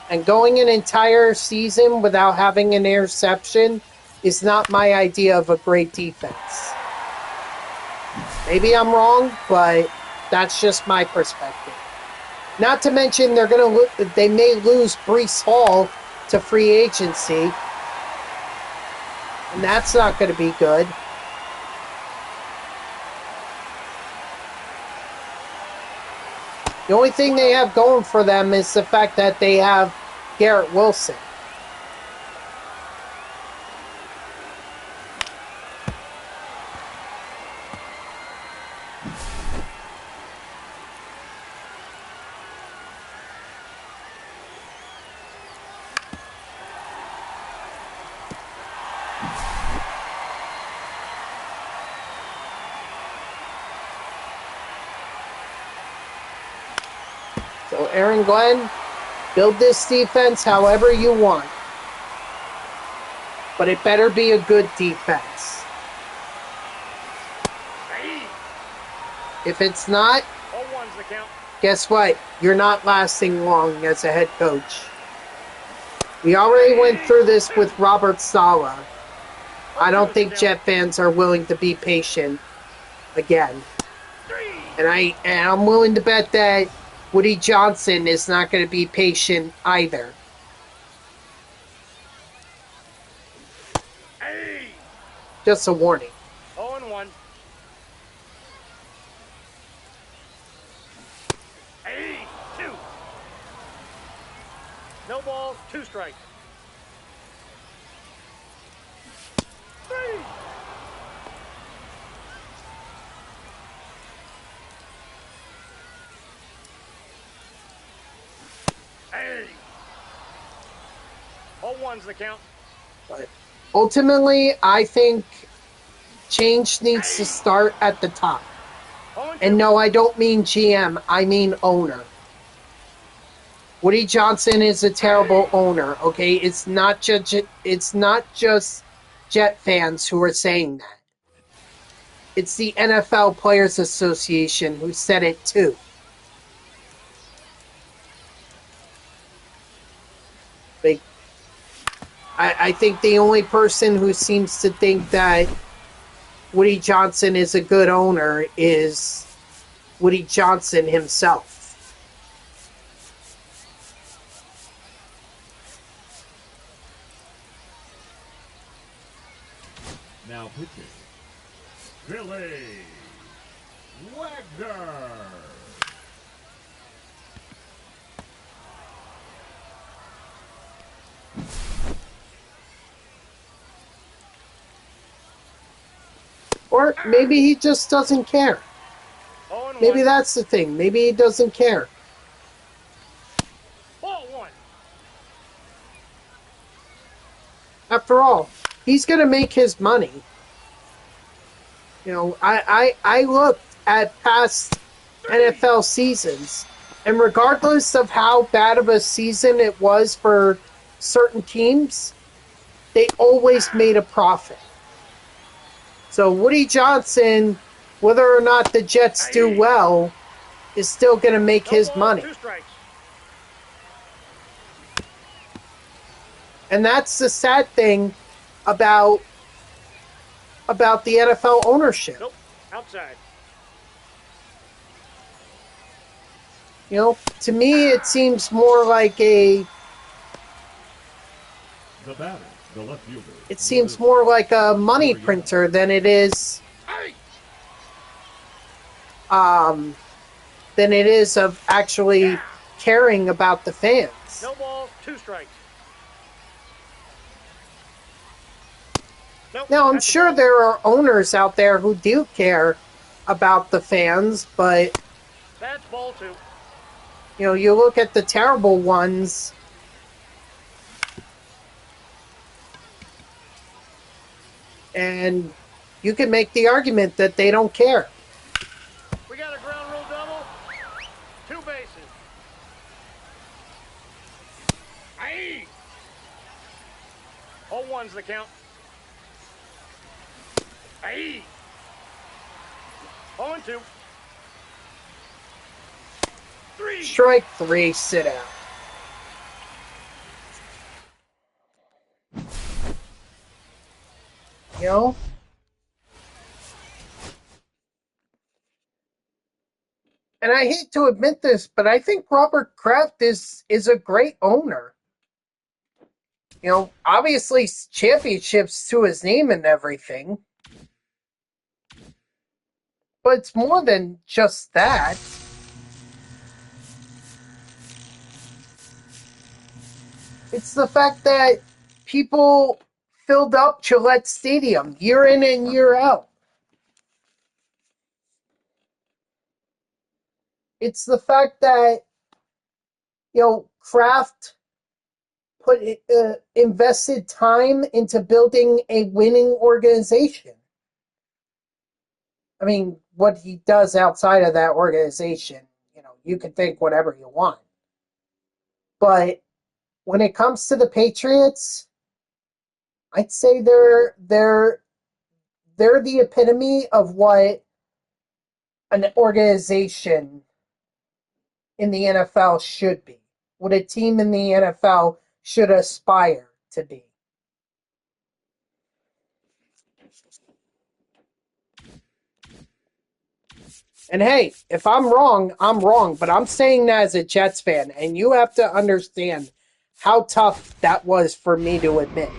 And going an entire season without having an interception is not my idea of a great defense. Maybe I'm wrong, but that's just my perspective. Not to mention they may lose Breece Hall to free agency, and that's not going to be good. The only thing they have going for them is the fact that they have Garrett Wilson. So Aaron Glenn, build this defense however you want. but it better be a good defense. If it's not, 0-1's the count. guess what? You're not lasting long as a head coach. We already went through this with Robert Saleh. I don't think Jet fans are willing to be patient again. And I'm willing to bet that Woody Johnson is not going to be patient either. Just a warning. 0-1. Two. No balls, 2 strikes. 3. Hey. 0-1's the count. But ultimately, I think change needs to start at the top. And no, I don't mean GM. I mean owner. Woody Johnson is a terrible owner. Okay, it's not just Jet fans who are saying that. It's the NFL Players Association who said it too. I think the only person who seems to think that Woody Johnson is a good owner is Woody Johnson himself. Now pitching, Billy Wagner. Or maybe he just doesn't care. 0-1. Maybe that's the thing. Maybe he doesn't care. Ball 1. After all, he's going to make his money. You know, I looked at past NFL seasons, and regardless of how bad of a season it was for certain teams, they always made a profit. So Woody Johnson, whether or not the Jets do well, is still going to make his money. 2 strikes. And that's the sad thing about the NFL ownership. Nope. Outside. You know, to me, it seems more like The batter, the left fielder. it seems more like a money printer than it is of actually caring about the fans. No balls, 2 strikes. Nope. Now, I'm That's the sure ball. there are owners out there who do care about the fans, but That's ball 2. you know, you look at the terrible ones. And you can make the argument that they don't care. We got a ground rule double. 2 bases. Aye. 0-1's the count. Aye. 0-2. 3. Strike 3, sit out. You know? And I hate to admit this, but I think Robert Kraft is a great owner. You know, obviously championships to his name and everything. But it's more than just that. It's the fact that people filled up Gillette Stadium year in and year out. It's the fact that, you know, Kraft invested time into building a winning organization. I mean, what he does outside of that organization, you know, you can think whatever you want. But when it comes to the Patriots, I'd say they're the epitome of what an organization in the NFL should be. What a team in the NFL should aspire to be. And hey, if I'm wrong, I'm wrong, but I'm saying that as a Jets fan, and you have to understand how tough that was for me to admit.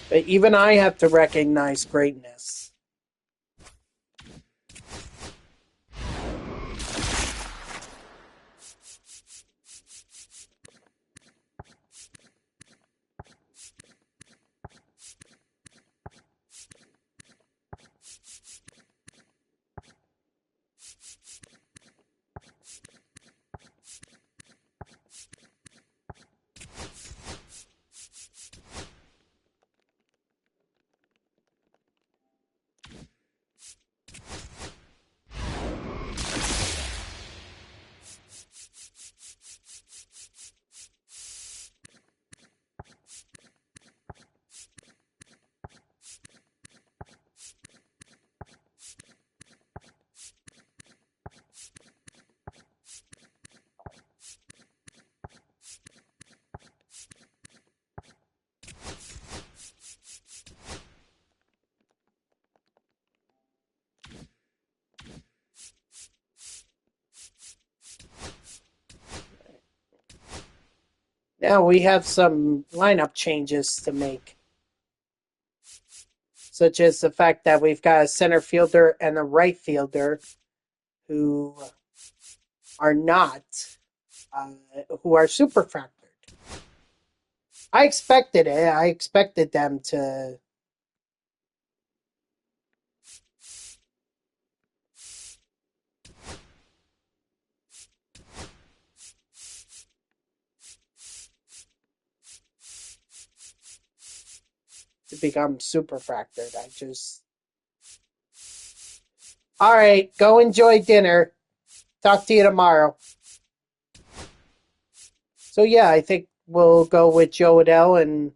But even I have to recognize greatness. Now we have some lineup changes to make, such as the fact that we've got a center fielder and a right fielder who are not, who are super fractured. I expected it. I expected them to become super fractured. All right, go enjoy dinner. Talk to you tomorrow. So yeah, I think we'll go with Joe Adele and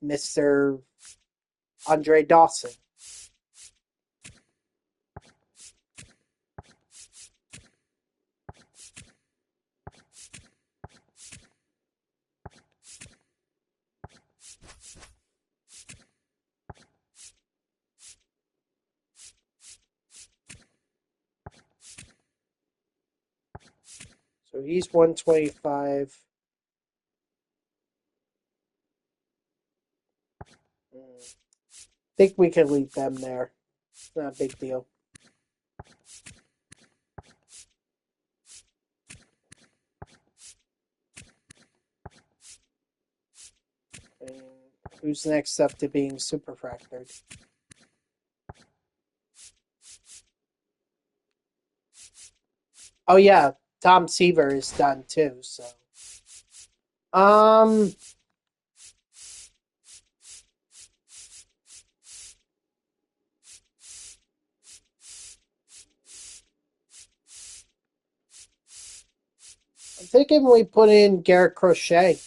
Mr. Andre Dawson. So he's 125. Think we can leave them there. It's not a big deal. And who's next up to being super fractured? Oh yeah, Tom Seaver is done too. So, I'm thinking we put in Garrett Crochet.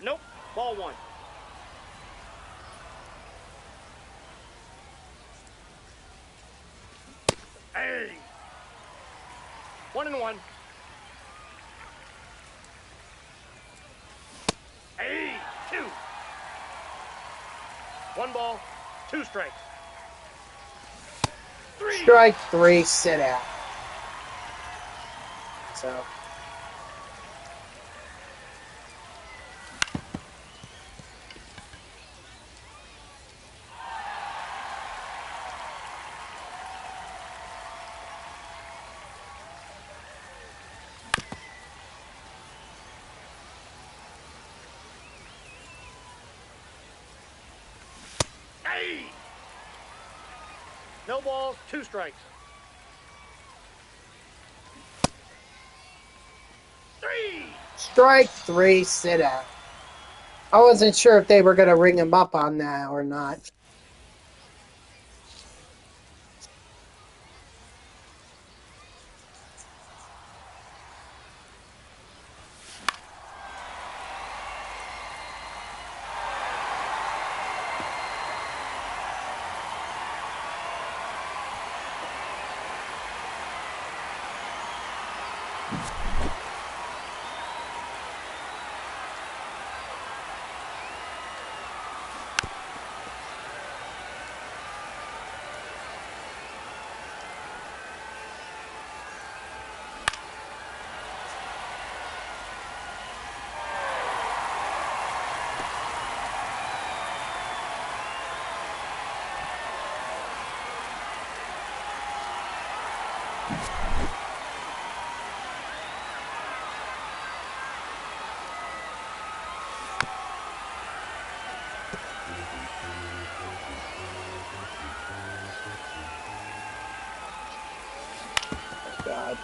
Nope. Ball one. Hey. 1-1. Hey. 2. 1 ball, 2 strikes. 3. Strike 3, sit out. So. Hey. No balls, 2 strikes. 3. Strike 3, sit out. I wasn't sure if they were going to ring him up on that or not. God.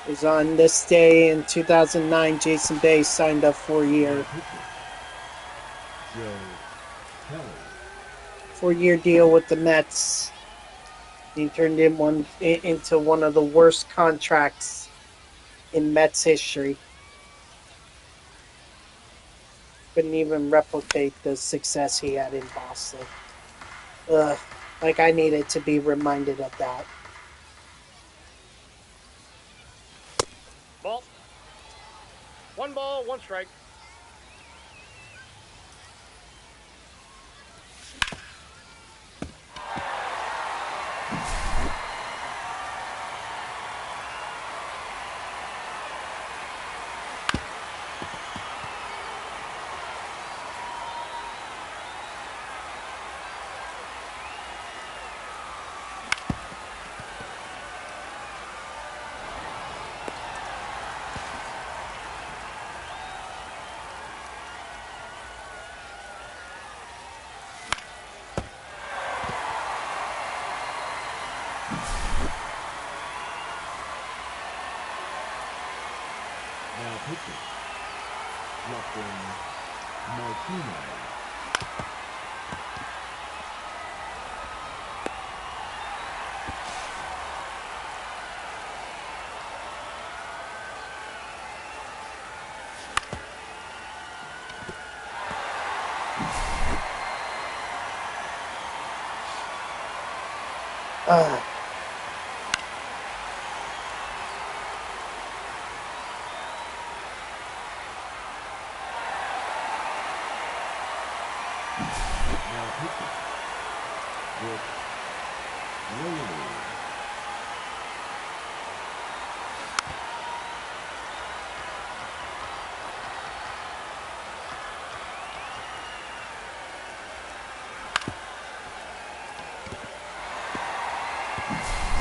It was on this day in 2009, Jason Bay signed up for a year. Joe Kelly. 4-year deal with the Mets. He turned into one of the worst contracts in Mets history. Couldn't even replicate the success he had in Boston. Ugh, like I needed to be reminded of that. Ball. 1 ball, 1 strike. Now pitching. Justin Martinez. Ugh. Now pitching. With Willie.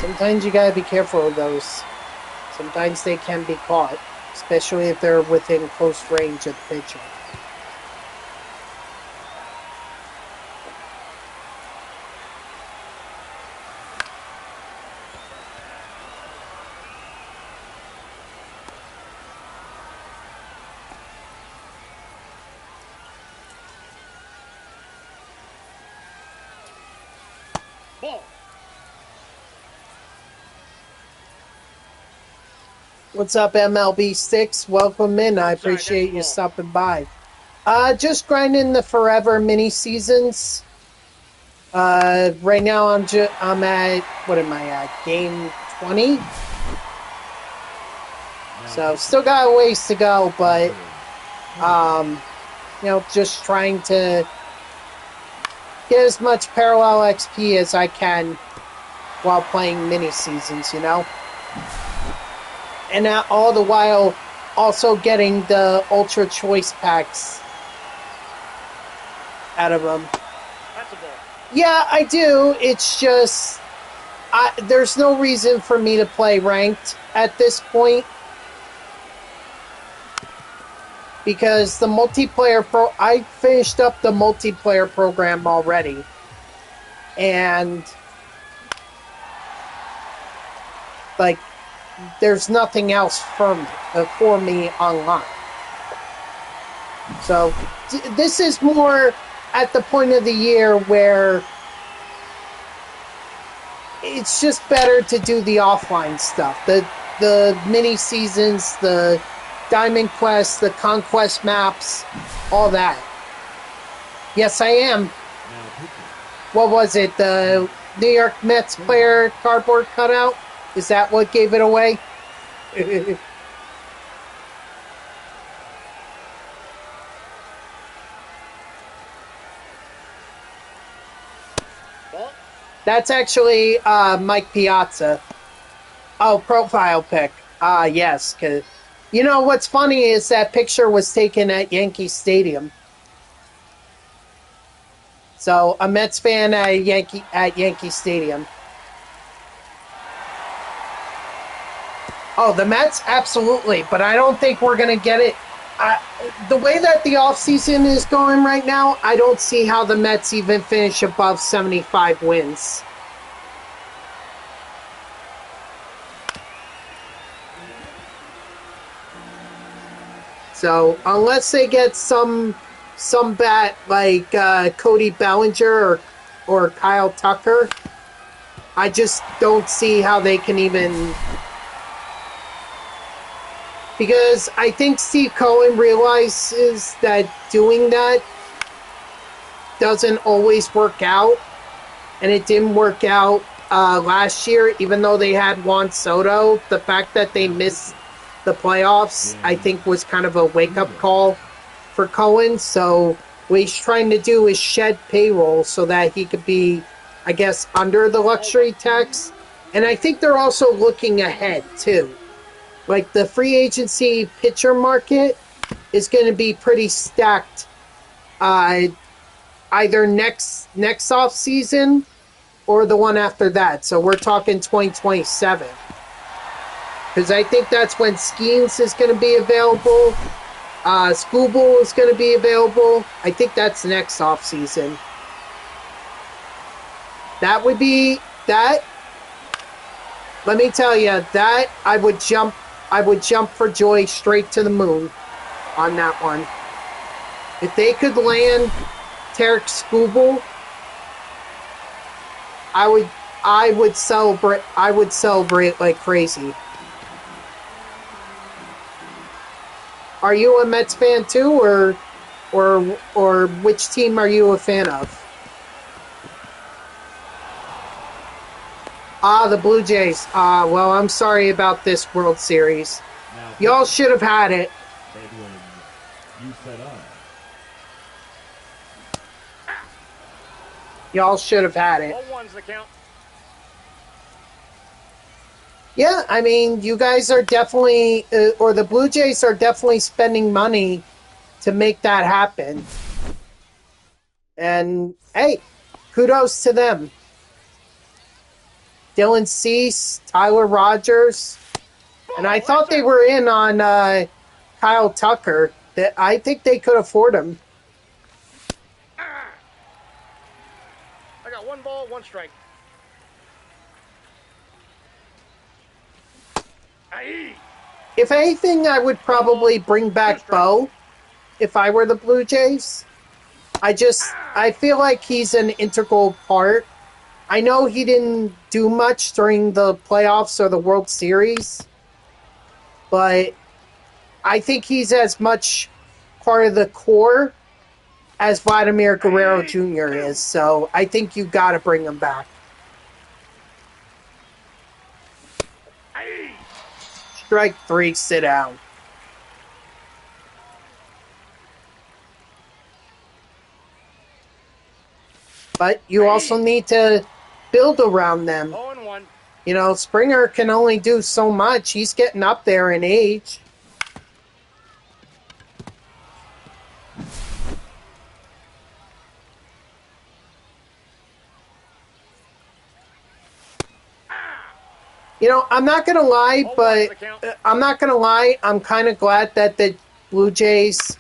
Sometimes you gotta be careful of those. Sometimes they can be caught, especially if they're within close range of the pitcher. Ball. What's up, MLB 6? Welcome in. I appreciate you stopping by. Just grinding the Forever mini seasons. Right now I'm at, what am I at? Game 20? So still got a ways to go, but you know, just trying to get as much parallel XP as I can while playing mini seasons, you know? And all the while also getting the Ultra Choice packs out of them. That's a ball. Yeah, I do. It's just there's no reason for me to play ranked at this point. Because the multiplayer I finished up the multiplayer program already. And like there's nothing else for me online. So this is more at the point of the year where it's just better to do the offline stuff. The mini seasons, the Diamond Quest, the Conquest maps, all that. Yes, I am. What was it? The New York Mets player cardboard cutout? Is that what gave it away? That's actually Mike Piazza. Oh, profile pic. Yes, because you know what's funny is that picture was taken at Yankee Stadium. So a Mets fan at Yankee Stadium. Oh, the Mets? Absolutely, but I don't think we're going to get it. The way that the offseason is going right now, I don't see how the Mets even finish above 75 wins. So, unless they get some bat like Cody Bellinger or Kyle Tucker, I just don't see how they can even... Because I think Steve Cohen realizes that doing that doesn't always work out. And it didn't work out last year, even though they had Juan Soto. The fact that they missed the playoffs, I think, was kind of a wake-up call for Cohen. So what he's trying to do is shed payroll so that he could be, I guess, under the luxury tax. And I think they're also looking ahead, too. Like, the free agency pitcher market is going to be pretty stacked either next off season or the one after that. So we're talking 2027. Because I think that's when Skeens is going to be available. Scooble is going to be available. I think that's next off season. That would be that. Let me tell you, that I would jump for joy straight to the moon on that one. If they could land Tarek Scooble, I would celebrate like crazy. Are you a Mets fan too, or which team are you a fan of? The Blue Jays. Well, I'm sorry about this World Series. Y'all should have had it. Y'all should have had it. Yeah, I mean, you guys are definitely, or the Blue Jays are definitely spending money to make that happen. And, hey, kudos to them. Dylan Cease, Tyler Rogers, and I thought they were in on Kyle Tucker. I think they could afford him. I got 1 ball, 1 strike. If anything, I would probably bring back Bo if I were the Blue Jays. I feel like he's an integral part I know he didn't do much during the playoffs or the World Series, but I think he's as much part of the core as Vladimir Guerrero Jr. is, so I think you got to bring him back. Strike 3, sit down. But you also need to build around them. 0-1. You know, Springer can only do so much. He's getting up there in age. You know, I'm not going to lie, but I'm kind of glad that the Blue Jays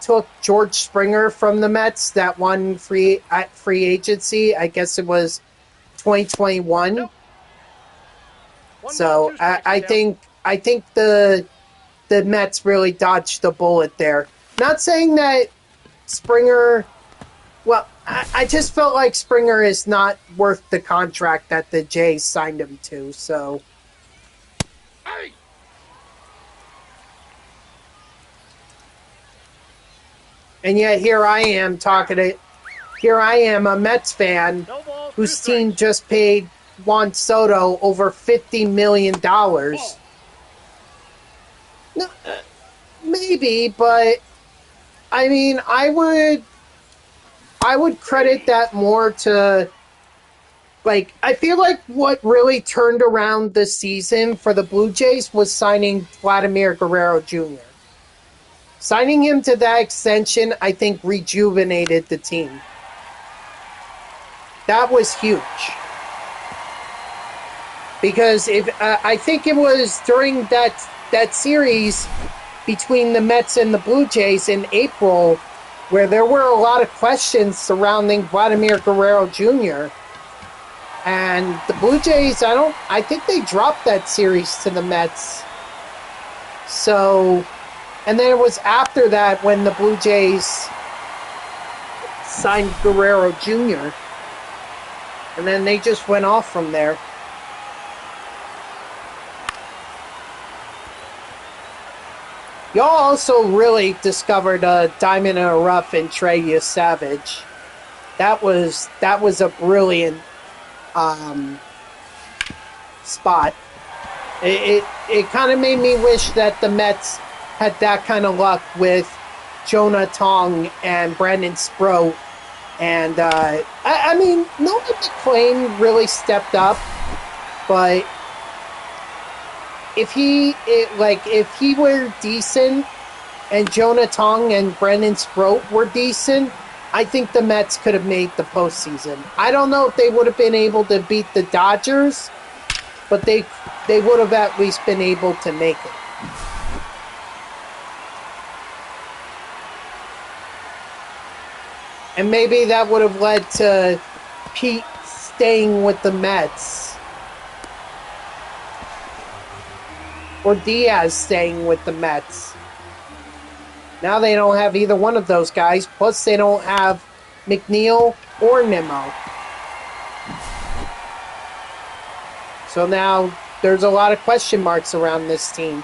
took George Springer from the Mets, that one free agency. I guess it was 2021. Nope. So I think the Mets really dodged the bullet there. Not saying that Springer. Well, I just felt like Springer is not worth the contract that the Jays signed him to. So. And yet here I am a Mets fan whose team just paid Juan Soto over $50 million. No, maybe, but I mean, I would credit that more to, like, I feel like what really turned around the season for the Blue Jays was signing Vladimir Guerrero Jr. Signing him to that extension, I think, rejuvenated the team. That was huge. Because I think it was during that series between the Mets and the Blue Jays in April where there were a lot of questions surrounding Vladimir Guerrero Jr. And the Blue Jays, I think they dropped that series to the Mets. So, and then it was after that when the Blue Jays signed Guerrero Jr. And then they just went off from there. Y'all also really discovered a diamond in a rough in Trey Savage. That was a brilliant spot. It kind of made me wish that the Mets had that kind of luck with Jonah Tong and Brandon Sproat. And I mean, Nolan McClain really stepped up, but if he were decent and Jonah Tong and Brandon Sproat were decent, I think the Mets could have made the postseason. I don't know if they would have been able to beat the Dodgers, but they would have at least been able to make it. And maybe that would have led to Pete staying with the Mets. Or Diaz staying with the Mets. Now they don't have either one of those guys. Plus they don't have McNeil or Nimmo. So now there's a lot of question marks around this team.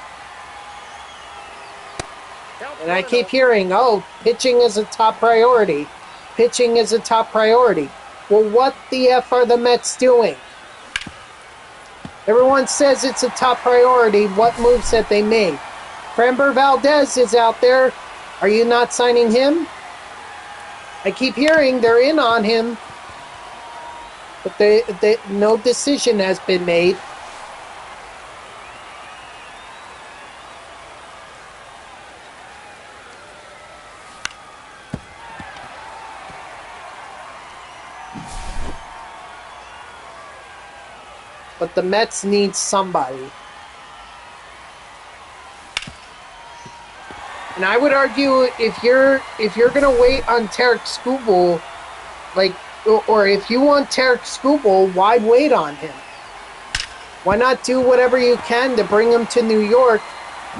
And I keep hearing, oh, pitching is a top priority. Pitching is a top priority. Well, what the F are the Mets doing? Everyone says it's a top priority. What moves have they made? Framber Valdez is out there. Are you not signing him? I keep hearing they're in on him. But no decision has been made. But the Mets need somebody. And I would argue if you're gonna wait on Tarek Skubal, or if you want Tarek Skubal, why wait on him? Why not do whatever you can to bring him to New York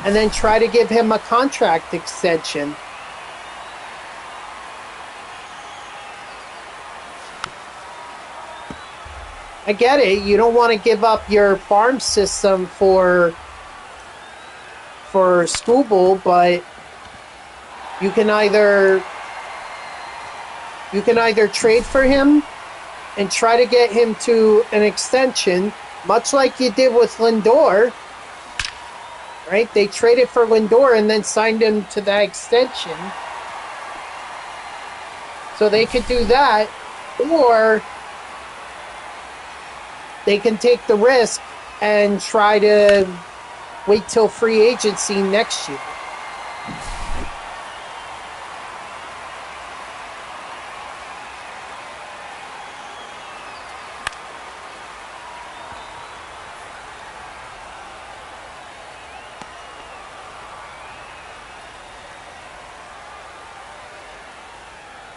and then try to give him a contract extension? I get it. You don't want to give up your farm system for Scooble, but you can either trade for him and try to get him to an extension, much like you did with Lindor. Right? They traded for Lindor and then signed him to that extension. So they could do that, or they can take the risk and try to wait till free agency next year.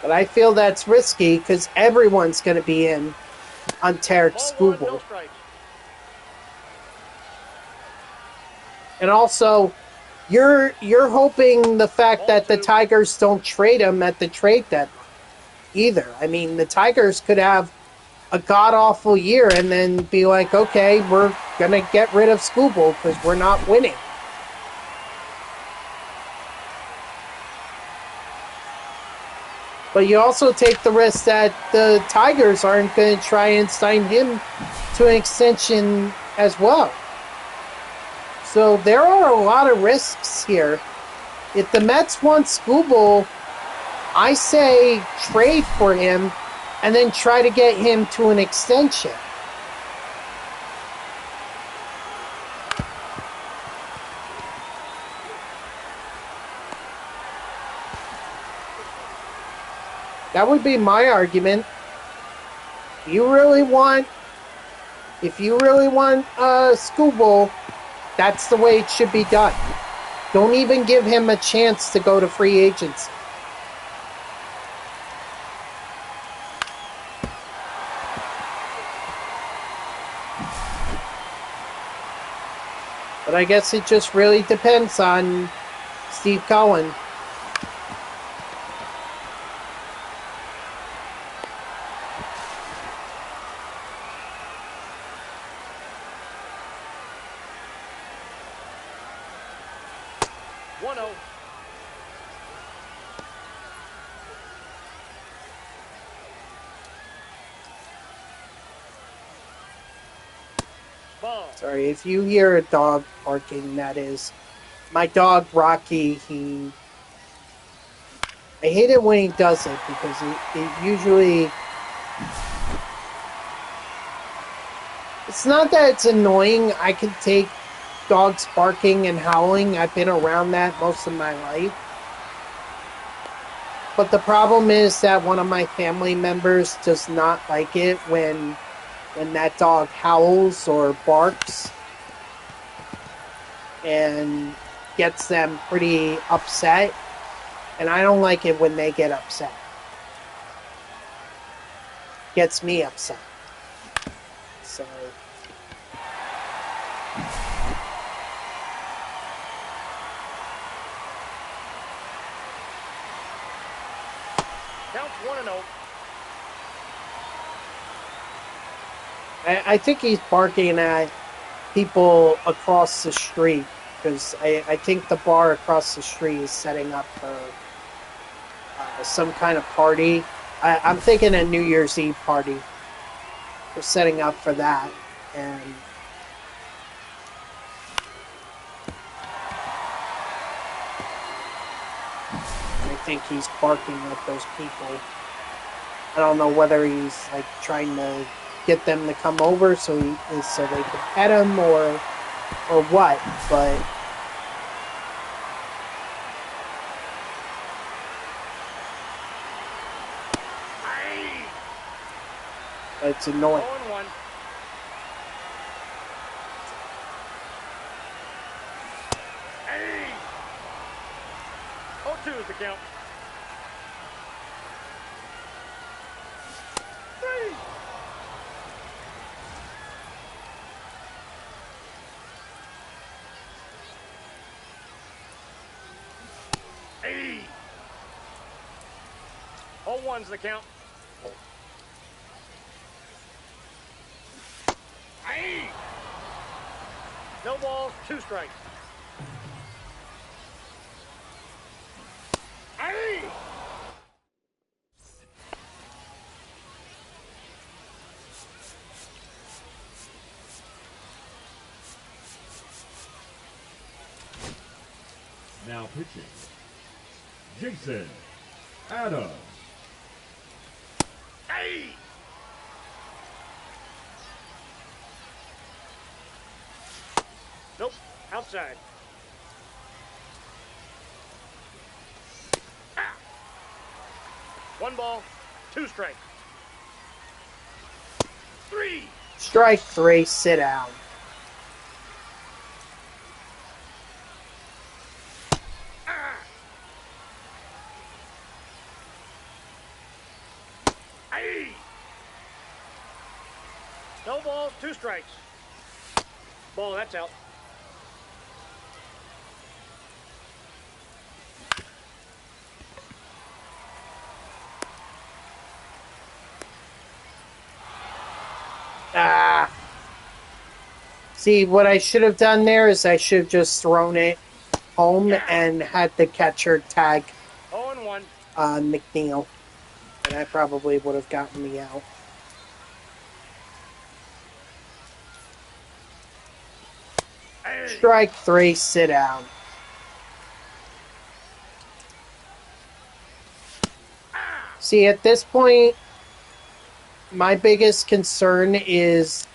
But I feel that's risky because everyone's going to be in on Tarek Skubal. And also, you're hoping the fact that the Tigers don't trade him at the trade deadline either. I mean, the Tigers could have a god-awful year and then be like, okay, we're going to get rid of Skubal because we're not winning. But you also take the risk that the Tigers aren't going to try and sign him to an extension as well. So there are a lot of risks here. If the Mets want Skubal, I say trade for him and then try to get him to an extension. That would be my argument. If you really want Skubal, that's the way it should be done. Don't even give him a chance to go to free agency. But I guess it just really depends on Steve Cohen. Sorry, if you hear a dog barking, that is my dog Rocky. I hate it when he does it because it usually... It's not that it's annoying. I can take dogs barking and howling. I've been around that most of my life. But the problem is that one of my family members does not like it when that dog howls or barks and gets them pretty upset. And I don't like it when they get upset. Gets me upset. So... Counts 1-0. I think he's barking at people across the street because I think the bar across the street is setting up for some kind of party. I'm thinking a New Year's Eve party. They're setting up for that. And I think he's barking at those people. I don't know whether he's like trying to get them to come over so they can pet him or what, but it's annoying. 0-1. Hey! 0-2 is the count. 3. Hey! 0-1's the count. No balls, 2 strikes. Now pitching, Jason Adams. Nope, outside. Ah. 1 ball, 2 strikes. 3. Strike 3, sit down. No balls, 2 strikes. Ball, that's out. See, what I should have done there is I should have just thrown it home and had the catcher tag 0-1. McNeil. And I probably would have gotten me out. Strike 3, sit down. See, at this point, my biggest concern is,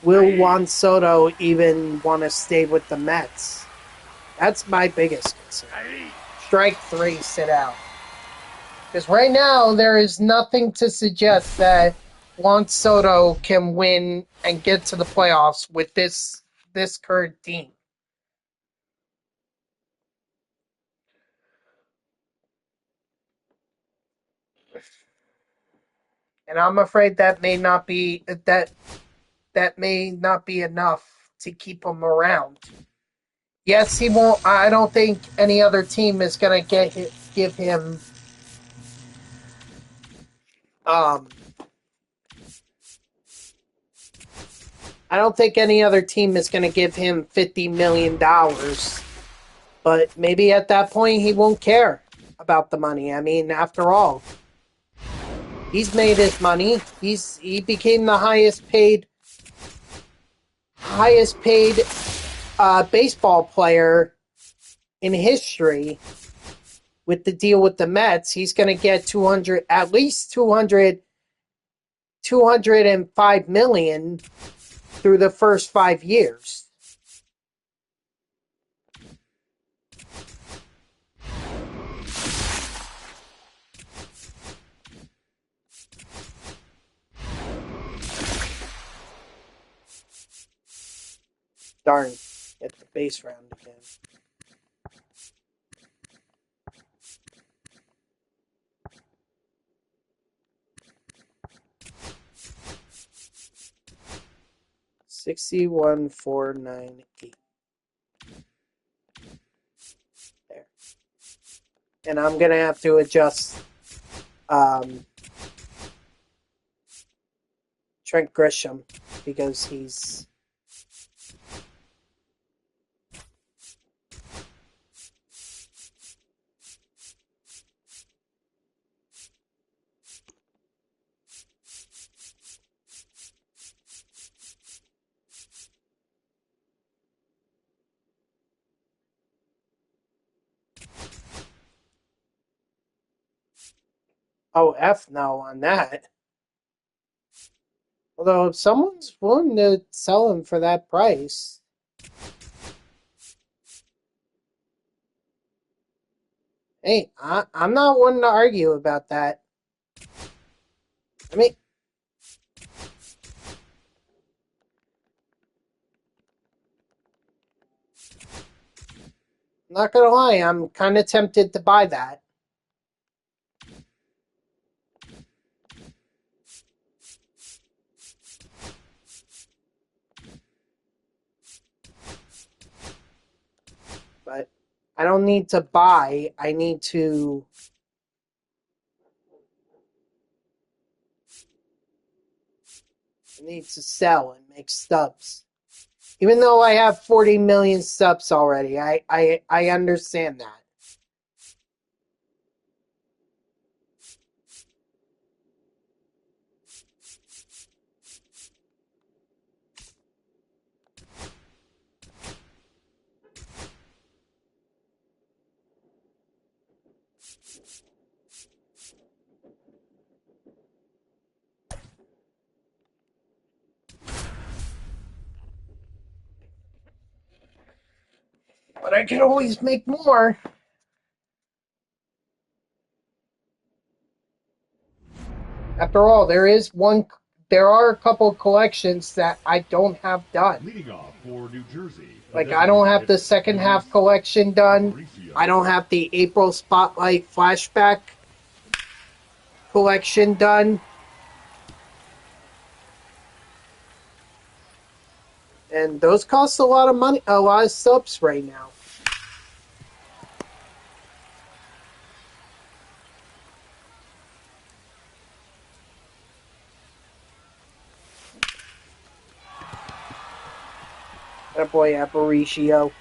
will Juan Soto even want to stay with the Mets? That's my biggest concern. Strike 3, sit down. Because right now, there is nothing to suggest that Juan Soto can win and get to the playoffs with this current team. And I'm afraid that may not be enough to keep him around. Yes, he won't. I don't think any other team is going to give him I don't think any other team is going to give him $50 million. But maybe at that point he won't care about the money. I mean, after all, he's made his money. He became the highest paid baseball player in history with the deal with the Mets. He's going to get at least 205 million through the first 5 years. Darn, at the base round again. $61,498. There. And I'm gonna have to adjust Trent Grisham because he's F no on that. Although if someone's willing to sell him for that price, hey, I'm not one to argue about that. I mean, I'm not gonna lie, I'm kind of tempted to buy that. But I don't need to buy. I need to sell and make stubs. Even though I have 40 million subs already, I understand that. But I can always make more. After all, there are a couple collections that I don't have done. Leading off for New Jersey. Like, I don't have the second half collection done. I don't have the April Spotlight Flashback collection done. And those cost a lot of money, a lot of subs right now. That boy Aparicio.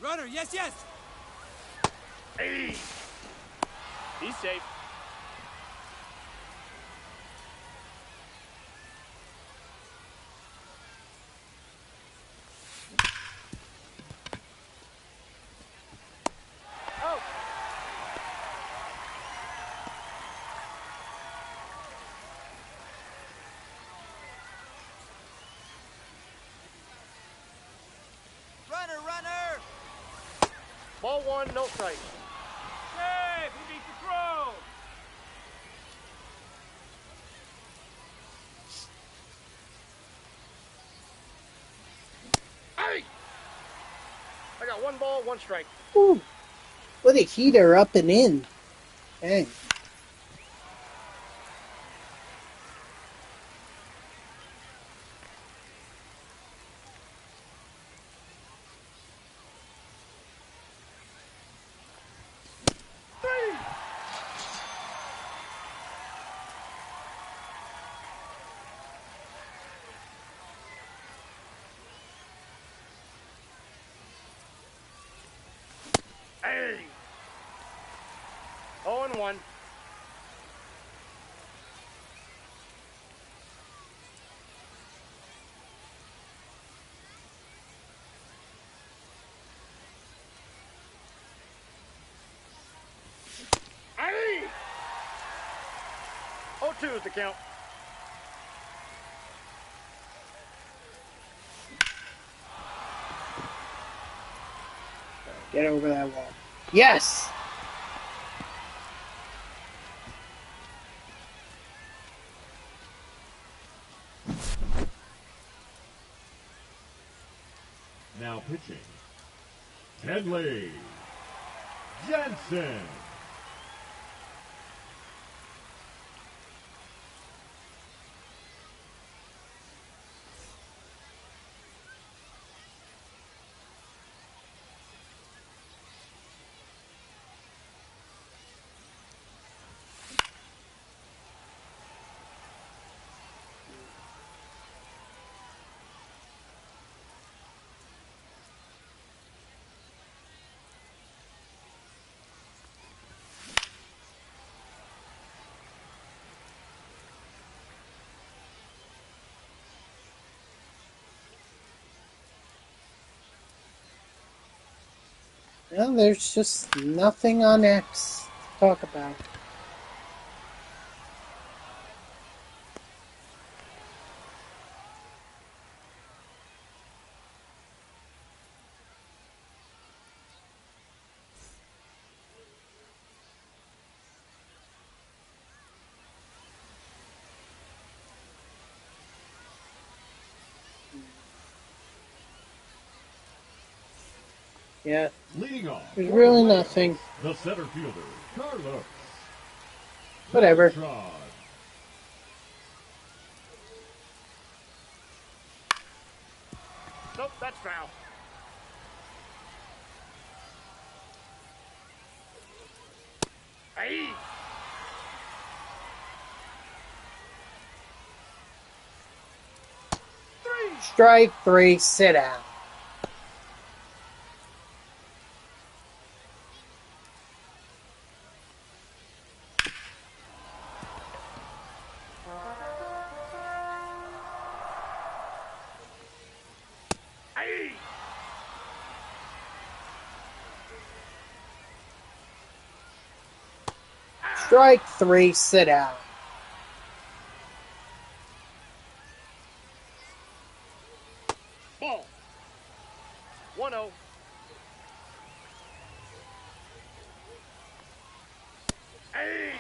Runner, yes, yes. Hey! He's safe. Oh! Runner, runner. Ball one, no strike. Safe. He beats the throw. Hey! I got one ball, one strike. Ooh, what a heater up and in. Dang. Hey! 0-1. Hey! 0-2 is the count. Get over that wall. Yes! Now pitching. Kenley Jensen. Well, there's just nothing on X to talk about. Yeah, Leading off. there's really nothing. The center fielder, Carlos. Whatever. Beltran. Nope, that's foul. Hey! Strike 3, sit down. Hey! Strike 3, sit down. Ball. 1-0. Hey!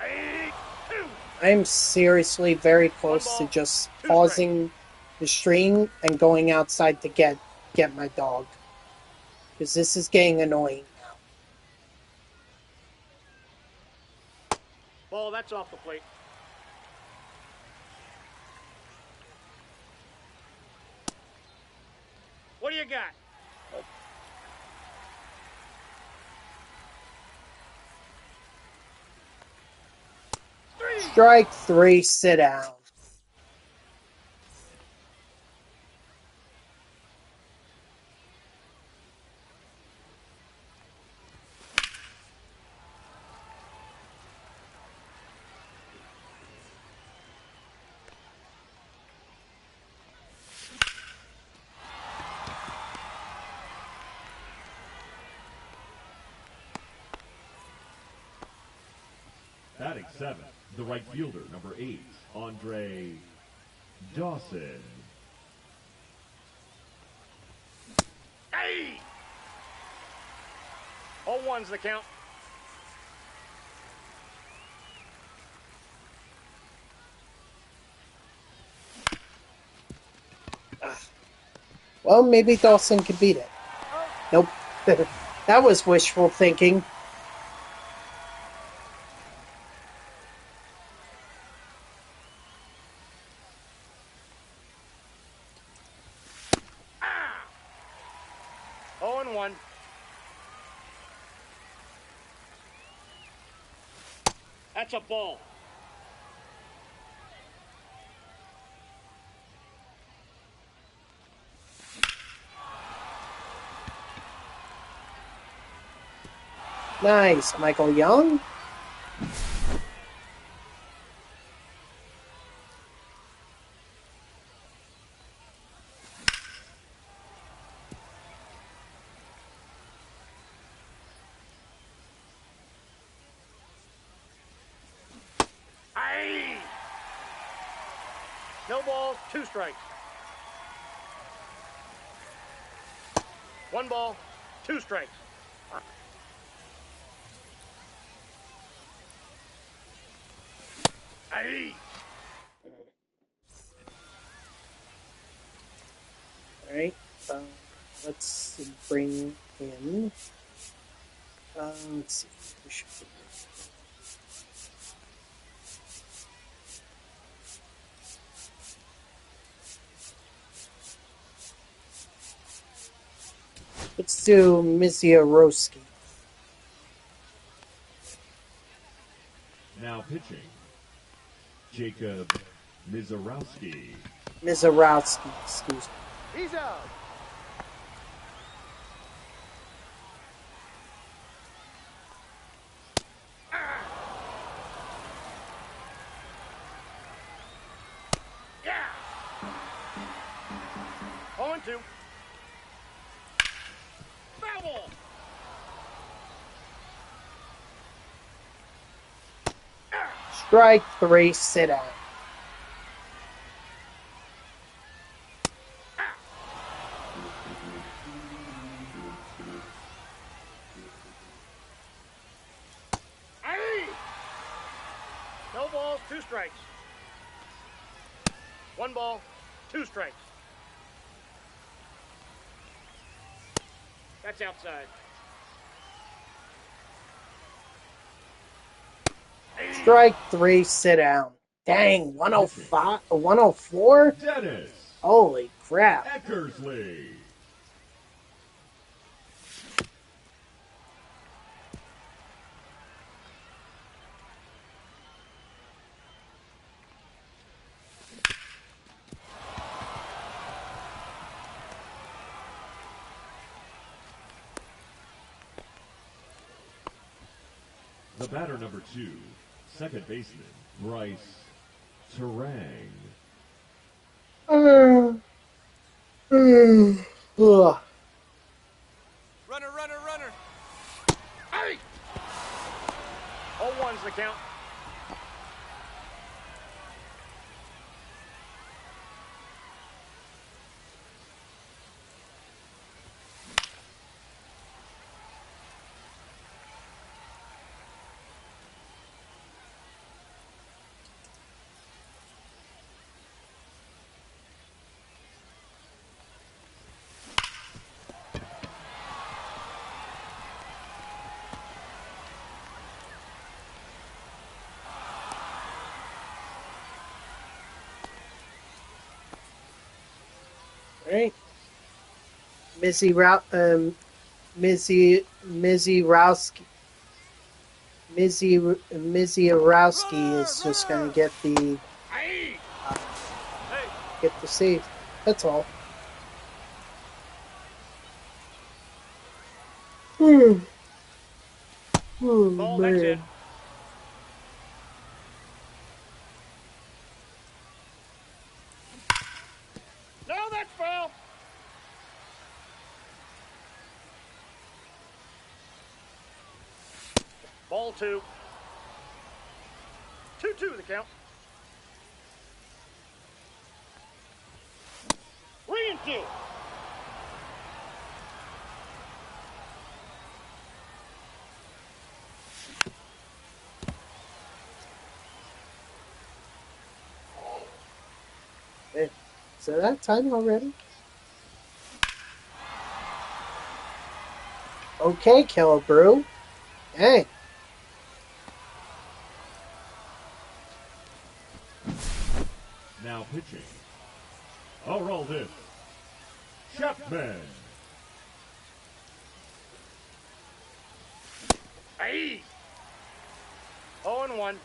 Hey! 2. I'm seriously very close to just pausing the stream and going outside to get my dog. Because this is getting annoying now. Ball, that's off the plate. What do you got? Strike 3, sit down. Batting 7th, the right fielder, number 8, Andre Dawson. Hey! 0-1's the count. Well, maybe Dawson could beat it. Nope. That was wishful thinking. Ah! 0-1. That's a ball. Nice, Michael Young. Aye! No balls, 2 strikes. 1 ball, 2 strikes. Aye! Alright, let's bring in... let's see. We should put this. Let's do Miziarowski. Now pitching, Jacob Mizarowski. Mizarowski, excuse me. He's out. Yeah. 0-2. Foul ball. Strike 3, sit down. Aye! No balls, 2 strikes. 1 ball, 2 strikes. That's outside. Strike 3, sit down. Dang, 105, 104? Dennis Holy crap. Eckersley. The batter number 2, second baseman, Bryce Terang. Ugh. Runner, runner, runner. Hey! 0-1's the count. Right. Mizzy Rowski is just going to get the Hey! save. That's all. Oh Ball, that's it. man. No, that's foul. Ball 2. 2-2 the count. 3-2. Is that time already? Okay, Killebrew. Hey. Now pitching. I'll roll this. Chapman. Hey! 0-1.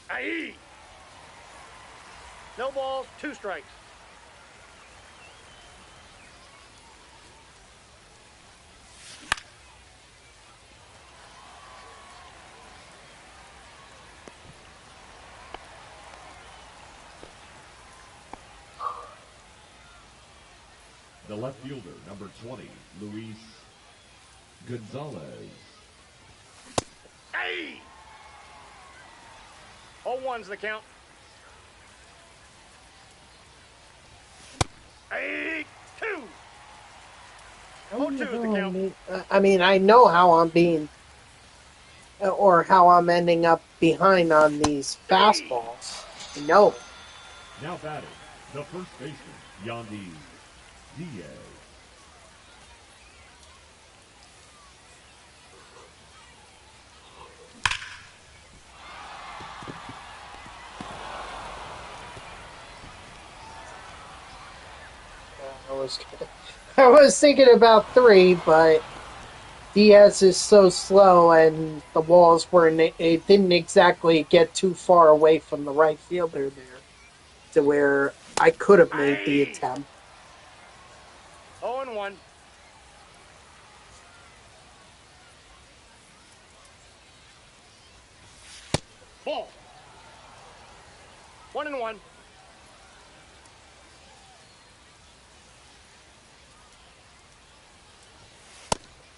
Hey! No balls, 2 strikes. The left fielder, number 20, Luis Gonzalez. Hey! 0-1's the count. Hey! 2! 0-2 the count. I mean, I know how I'm being, or how I'm ending up behind on these fastballs. I know. Now batting, the first baseman, Yandy Diaz. I was thinking about 3, but Diaz is so slow, and the walls it didn't exactly get too far away from the right fielder there to where I could have made the attempt. 0-1. Ball. 1-1.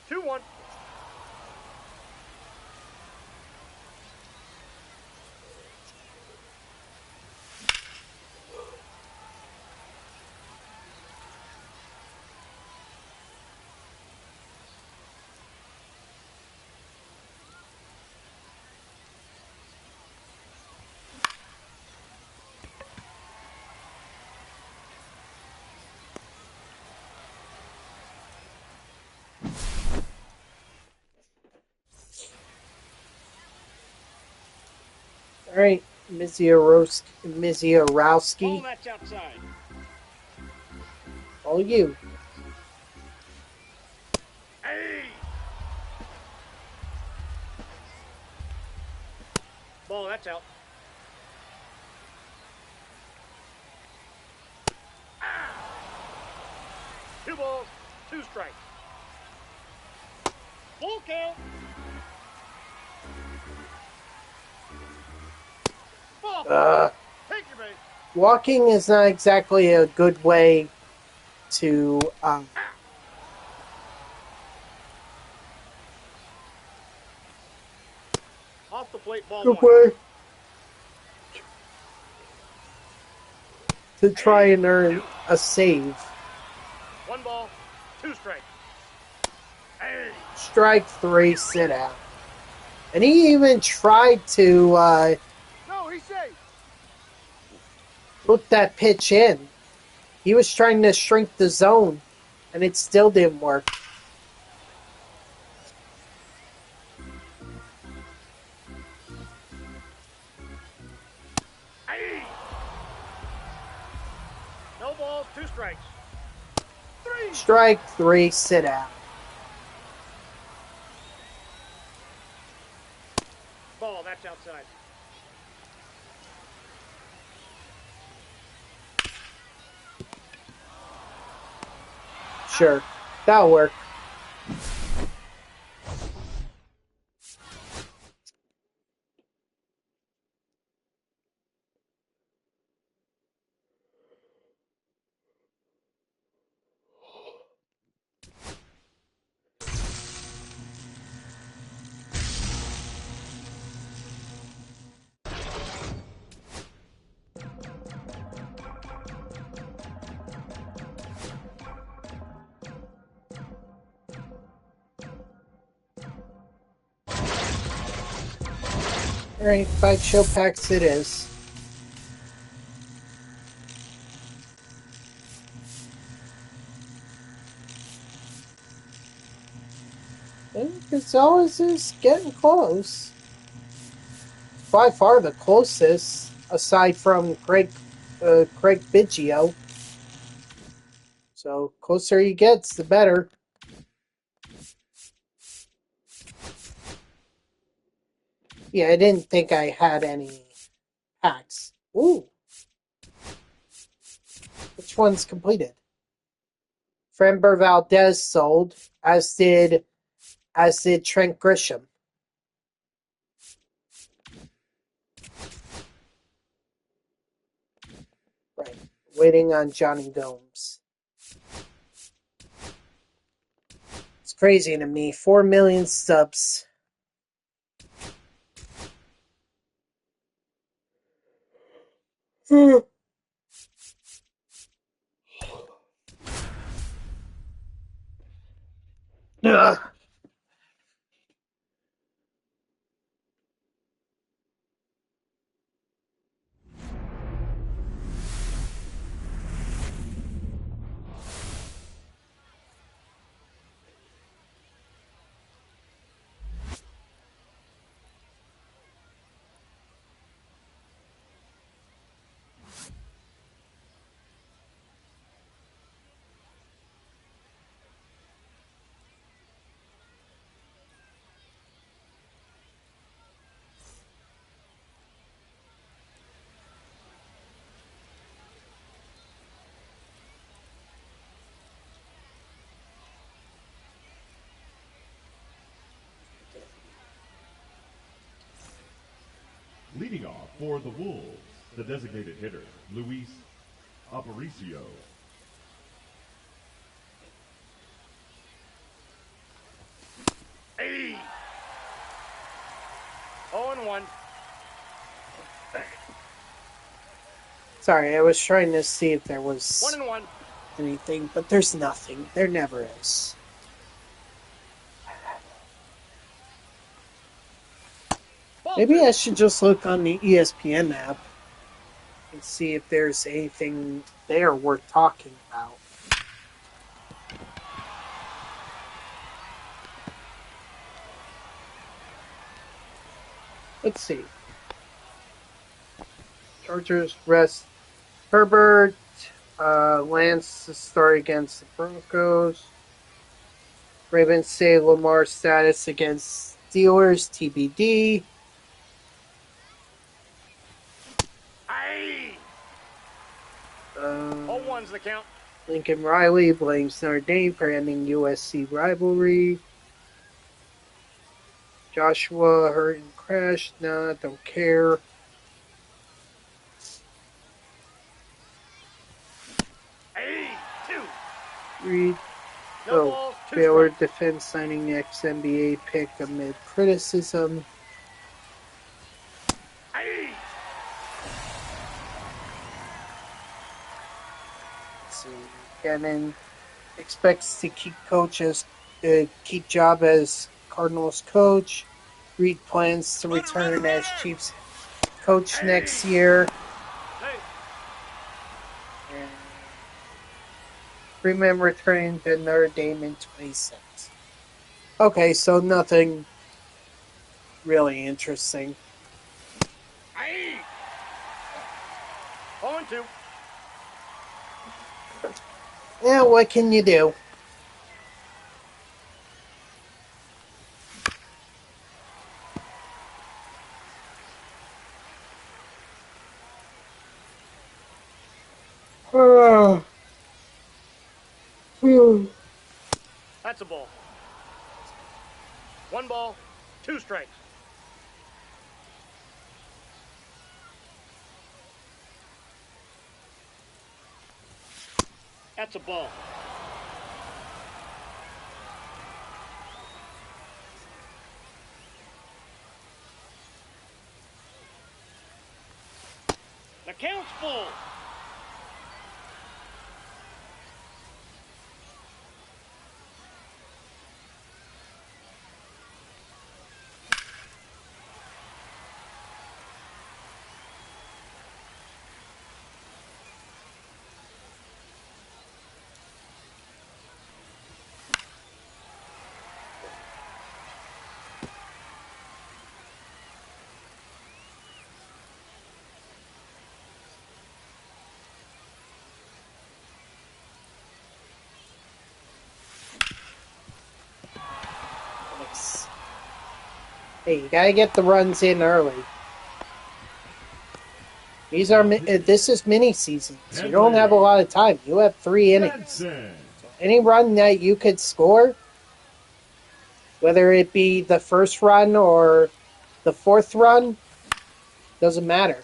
2-1. All right, Miziorowski. That's outside. All you. Hey! Ball, that's out. Ah! 2 balls, 2 strikes. Full count. Ball. Take your base. Walking is not exactly a good way to Off the plate, ball good 1. way to try and earn a save. 1 ball, 2 strikes. Hey! Strike 3, sit out. And he even tried to No, he's safe. put that pitch in. He was trying to shrink the zone, and it still didn't work. Hey! No balls, 2 strikes. 3. Strike 3, sit out. Ball, that's outside. Sure, that'll work. Alright, 5 show packs it is. And Gonzalez is getting close. By far the closest, aside from Craig Biggio. So, closer he gets, the better. Yeah, I didn't think I had any packs. Ooh. Which one's completed? Framber Valdez sold, as did Trent Grisham. Right. Waiting on Johnny Gomes. It's crazy to me. 4 million subs. Ugh. Leading off for the Wolves, the designated hitter, Luis Aparicio. Hey! 0-1. Sorry, I was trying to see if there was 1-1. anything, but there's nothing. There never is. Maybe I should just look on the ESPN app and see if there's anything there worth talking about. Let's see. Chargers rest Herbert. Lance to start against the Broncos. Ravens say Lamar status against Steelers TBD. Aye. 0-1's the count. Lincoln Riley blames Notre Dame for ending USC rivalry. Joshua hurt and crashed. Nah, don't care. Aye. 2. Reed. No balls, 2 Baylor strikes. defense signing ex-NBA pick amid criticism. Aye. Let's see. Gannon expects to keep job as Cardinals coach. Reed plans to return as Chiefs coach next year. And Freeman returning to Notre Dame in 26. Okay, so nothing really interesting. Aye. 0-2. Yeah, what can you do? That's a ball. 1 ball, 2 strikes. That's a ball. The count's full. Nice. Hey, you gotta get the runs in early. This is mini season, so you don't have a lot of time. You have 3 innings. So any run that you could score, whether it be the first run or the 4th run, doesn't matter.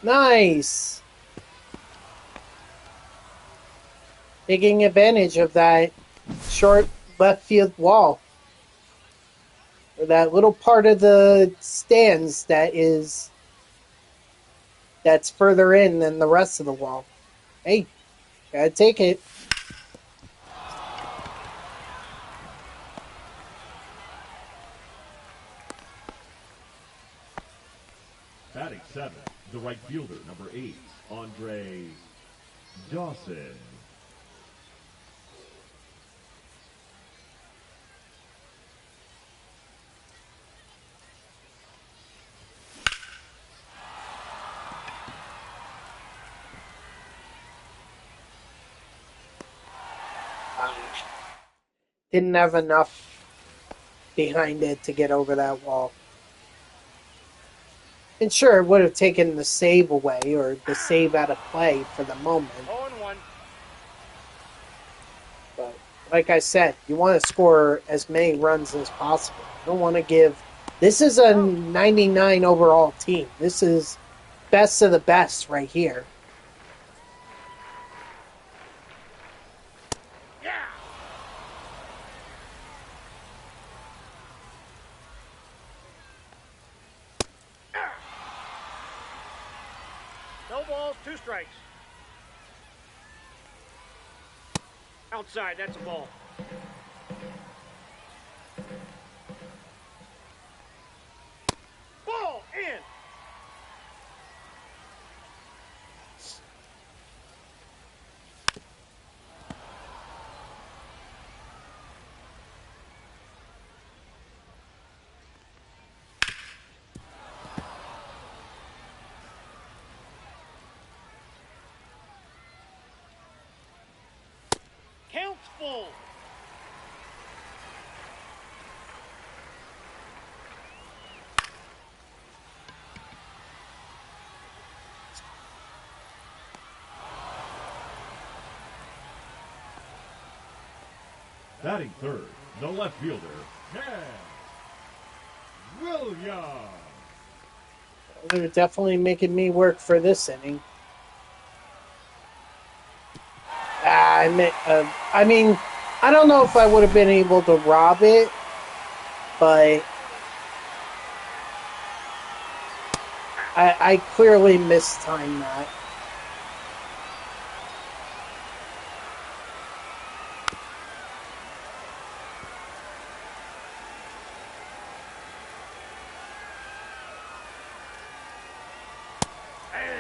Nice. Taking advantage of that short left field wall. Or that little part of the stands that's further in than the rest of the wall. Hey, gotta take it. Batting 7, the right fielder, number 8, Andre Dawson. Didn't have enough behind it to get over that wall. And sure, it would have taken the save away or the save out of play for the moment. 0-1. But like I said, you want to score as many runs as possible. You don't want to give... This is a 99 overall team. This is best of the best right here. Yeah. No balls, 2 strikes. Outside, that's a ball. Ball in. Count's full. Batting third, the left fielder, Ken Williams. They're definitely making me work for this inning. I mean, I don't know if I would have been able to rob it, but I clearly mistimed that.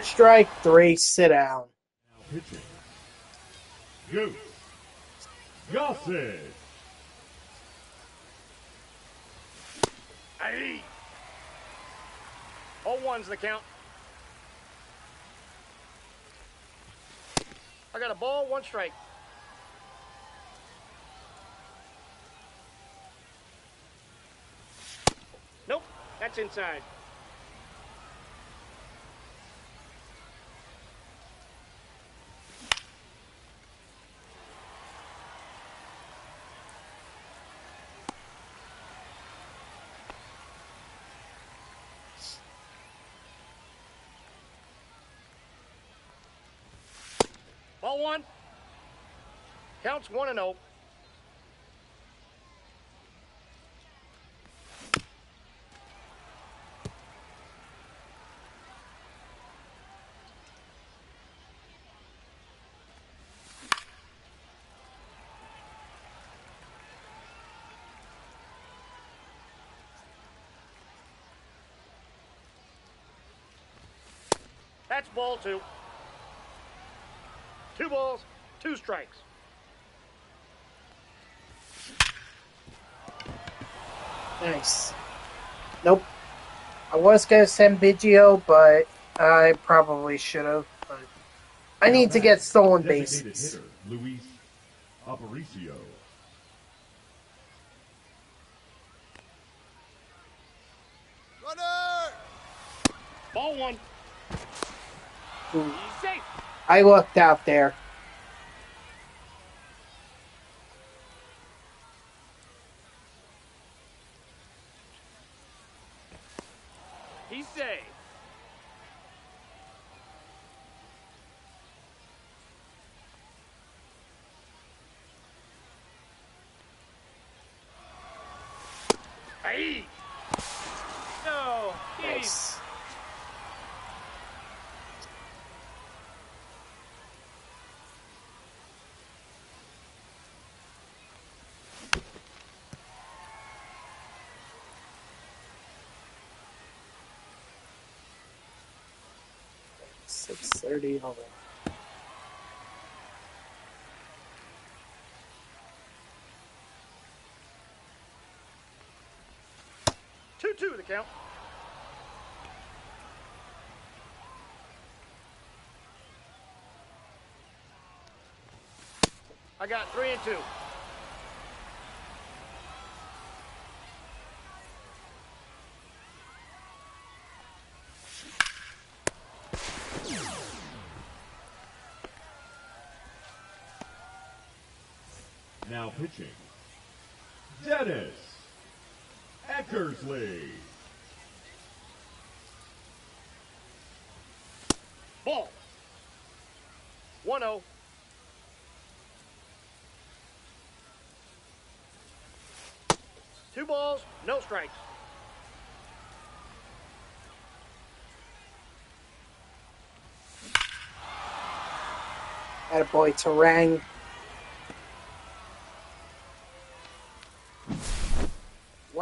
Strike 3, sit down. Now pitching, Goose Gossett. Aye. 0-1's the count. I got a ball, 1 strike. Nope, that's inside. Ball 1. Counts 1-0. That's ball 2. 2 balls, 2 strikes. Nice. Nope. I was going to send Biggio, but I probably should have. But I need to get stolen bases. Hitter, Luis Aparicio. Runner! Ball 1. Ooh. He's safe. I looked out there. He's safe. Aye. No. Nice. $6:30 already. Two the count. I got 3 and 2. Now pitching, Dennis Eckersley. Ball. 1-0. Two balls, no strikes. Attaboy Terang.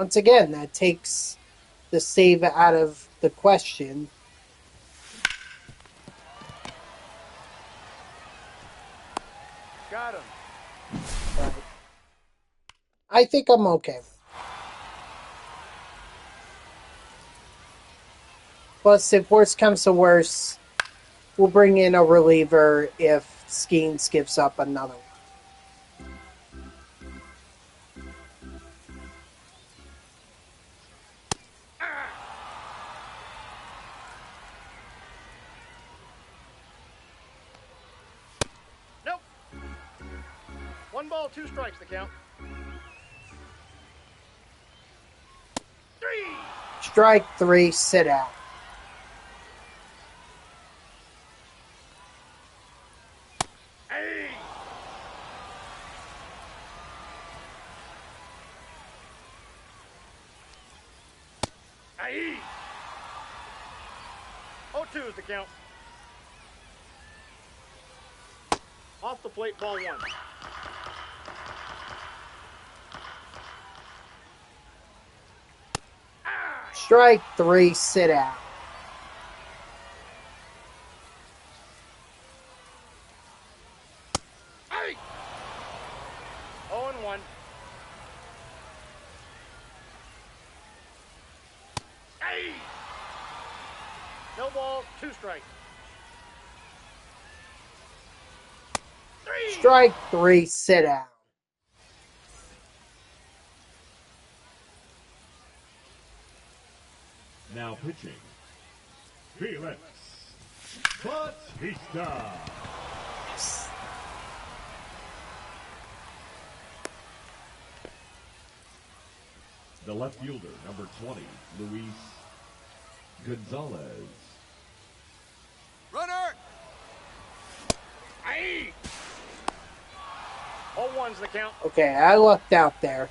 Once again, that takes the save out of the question. Got him. But I think I'm okay. Plus, if worse comes to worse, we'll bring in a reliever if Skeens gives up another one. Nope. 1 ball, 2 strikes, the count. 3. Strike 3, sit out. Hey. Hey. 0-2 is the count. Off the plate, ball 1. Strike 3, sit out. Hey. 0-1. Hey. No balls, 2 strikes. 3. Strike 3, sit out. Now pitching, Felix Bautista. The left fielder, number 20, Luis Gonzalez. Runner! Hey. 0-1's the count. Okay, I lucked out there.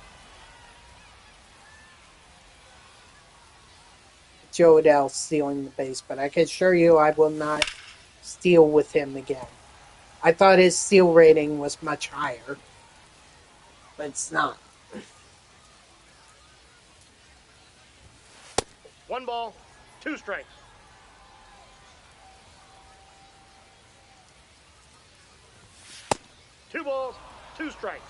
Joe Adele stealing the base, but I can assure you I will not steal with him again. I thought his steal rating was much higher, but it's not. 1 ball, 2 strikes. 2 balls, 2 strikes.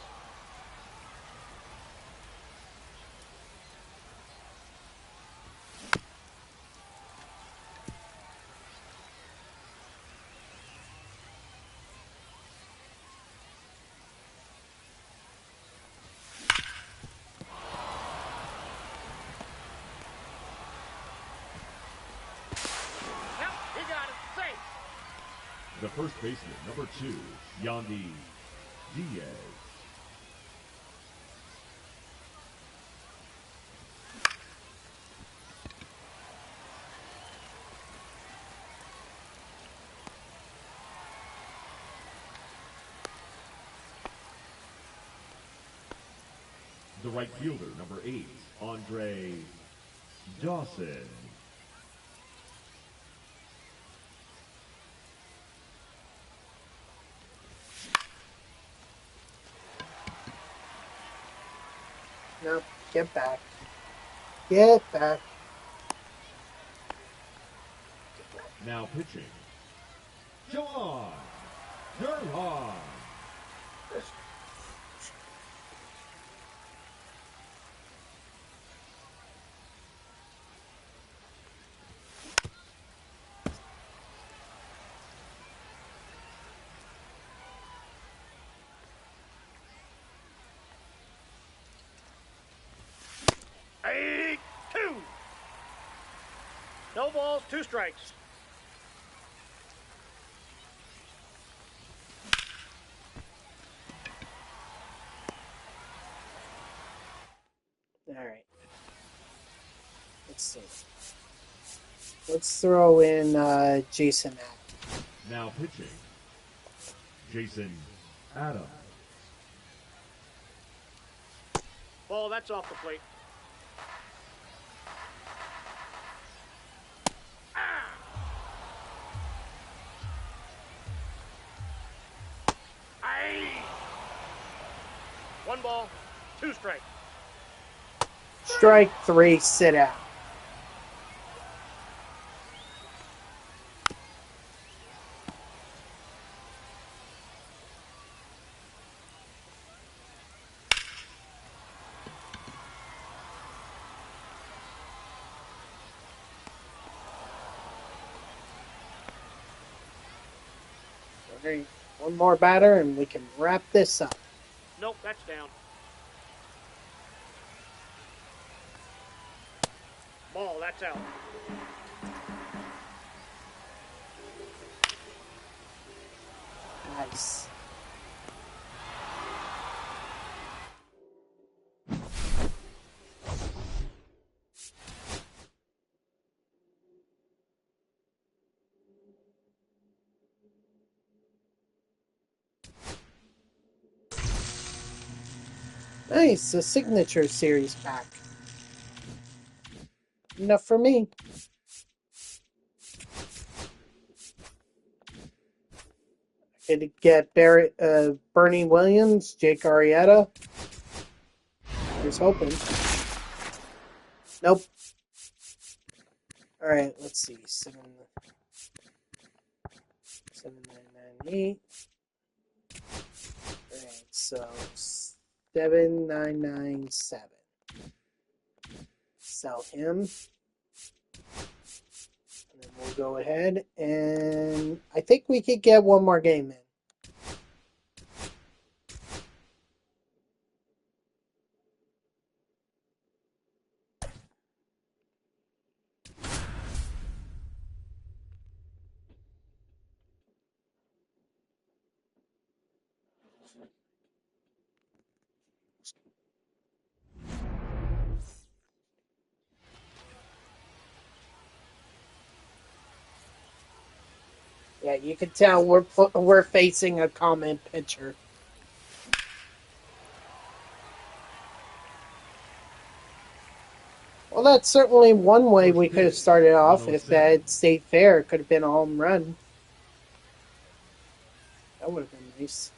The first baseman, number 2, Yandy Diaz. The right fielder, number 8, Andre Dawson. No, get back. Get back. Now pitching, John Durham. Hey, 2. No balls, 2 strikes. All right. Let's see. Let's throw in Jason Adams. Now pitching, Jason Adams. Ball, that's off the plate. Aye. 1 ball, 2 strikes. Strike 3, sit out. Alright, one more batter and we can wrap this up. Nope, that's down. Ball, that's out. Nice. Nice, a signature series pack. Enough for me. Gonna get Bernie Williams, Jake Arrieta. Here's hoping. Nope. Alright, let's see. 7998. Alright, so 7997. Sell him. And then we'll go ahead and I think we could get one more game in. Yeah, you can tell we're facing a common pitcher. Well, that's certainly one way we could have started off. If that had stayed fair, it could have been a home run. That would have been nice.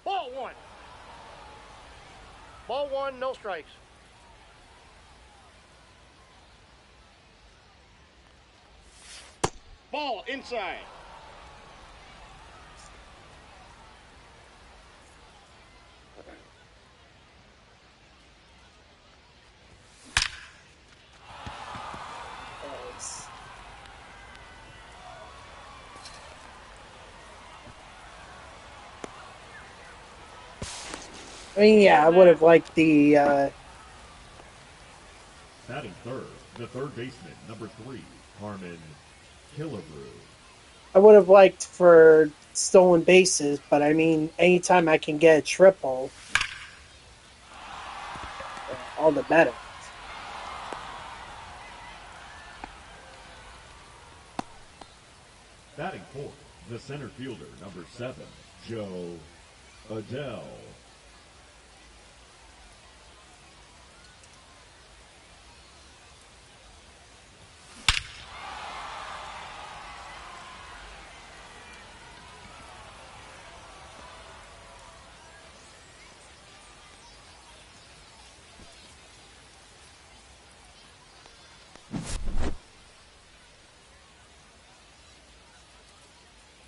Ball one. Ball one, no strikes. Ball inside. Nice. I mean, yeah, I would have liked the. Batting third, the third baseman, number 3, Harmon Killebrew. I would have liked for stolen bases, but I mean, anytime I can get a triple, all the better. Batting fourth, the center fielder, number 7, Joe Adele.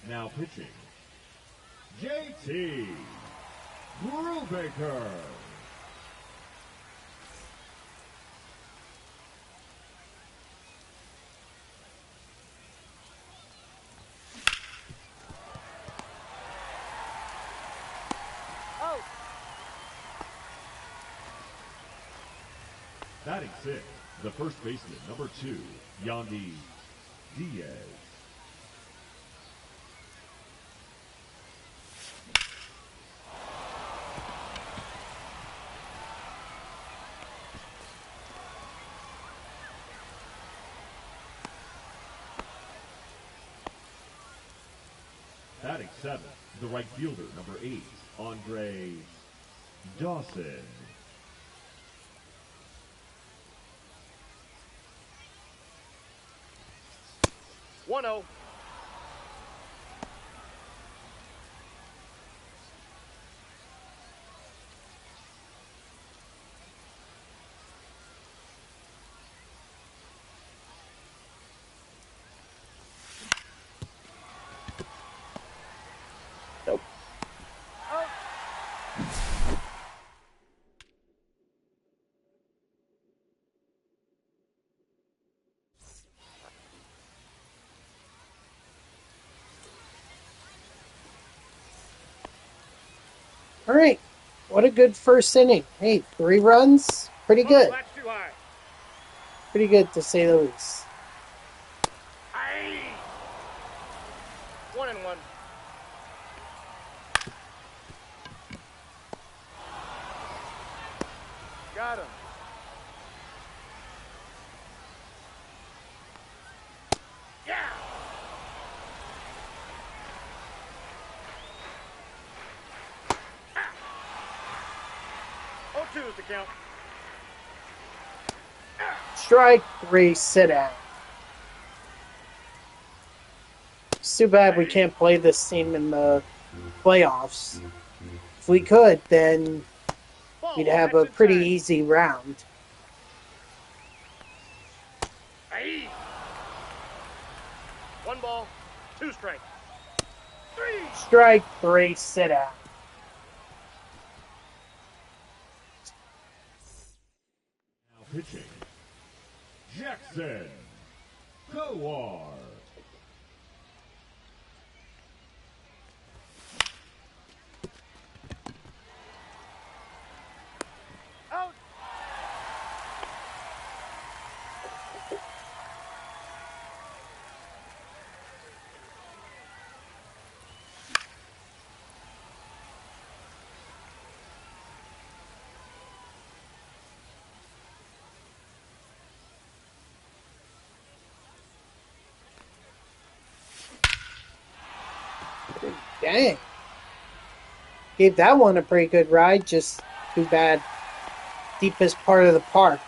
Now pitching, JT Brubaker. Oh. Batting sixth, the first baseman, number 2, Yandy Diaz. Batting seventh, the right fielder, number 8, Andre Dawson. 1-0. Nope. Oh. All right. What a good first inning. Hey, 3 runs. Pretty good. Oh, that's too high. Pretty good, to say the least. Aye. 1-1. Got him. Yeah. 0-2 is the count. Strike 3, sit down. It's too bad we can't play this team in the playoffs. If we could, then we'd have a pretty easy round. Aye. 1 ball, 2 strikes. 3. Strike 3, sit down. Now pitching. Jackson. Kowar. Out. Dang. Gave that one a pretty good ride, just too bad. Deepest part of the park.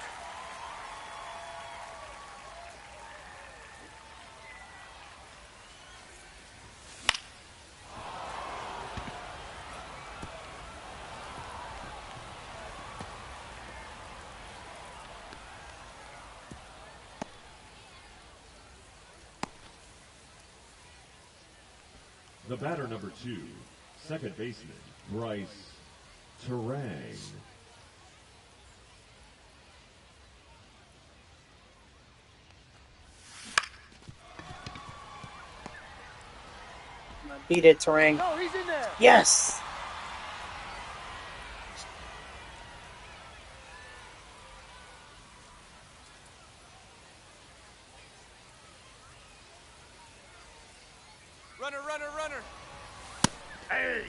The batter number 2, second baseman, Bryce Terang. Beat it, Terang. No, he's in there. Yes! Runner, runner, runner. Hey.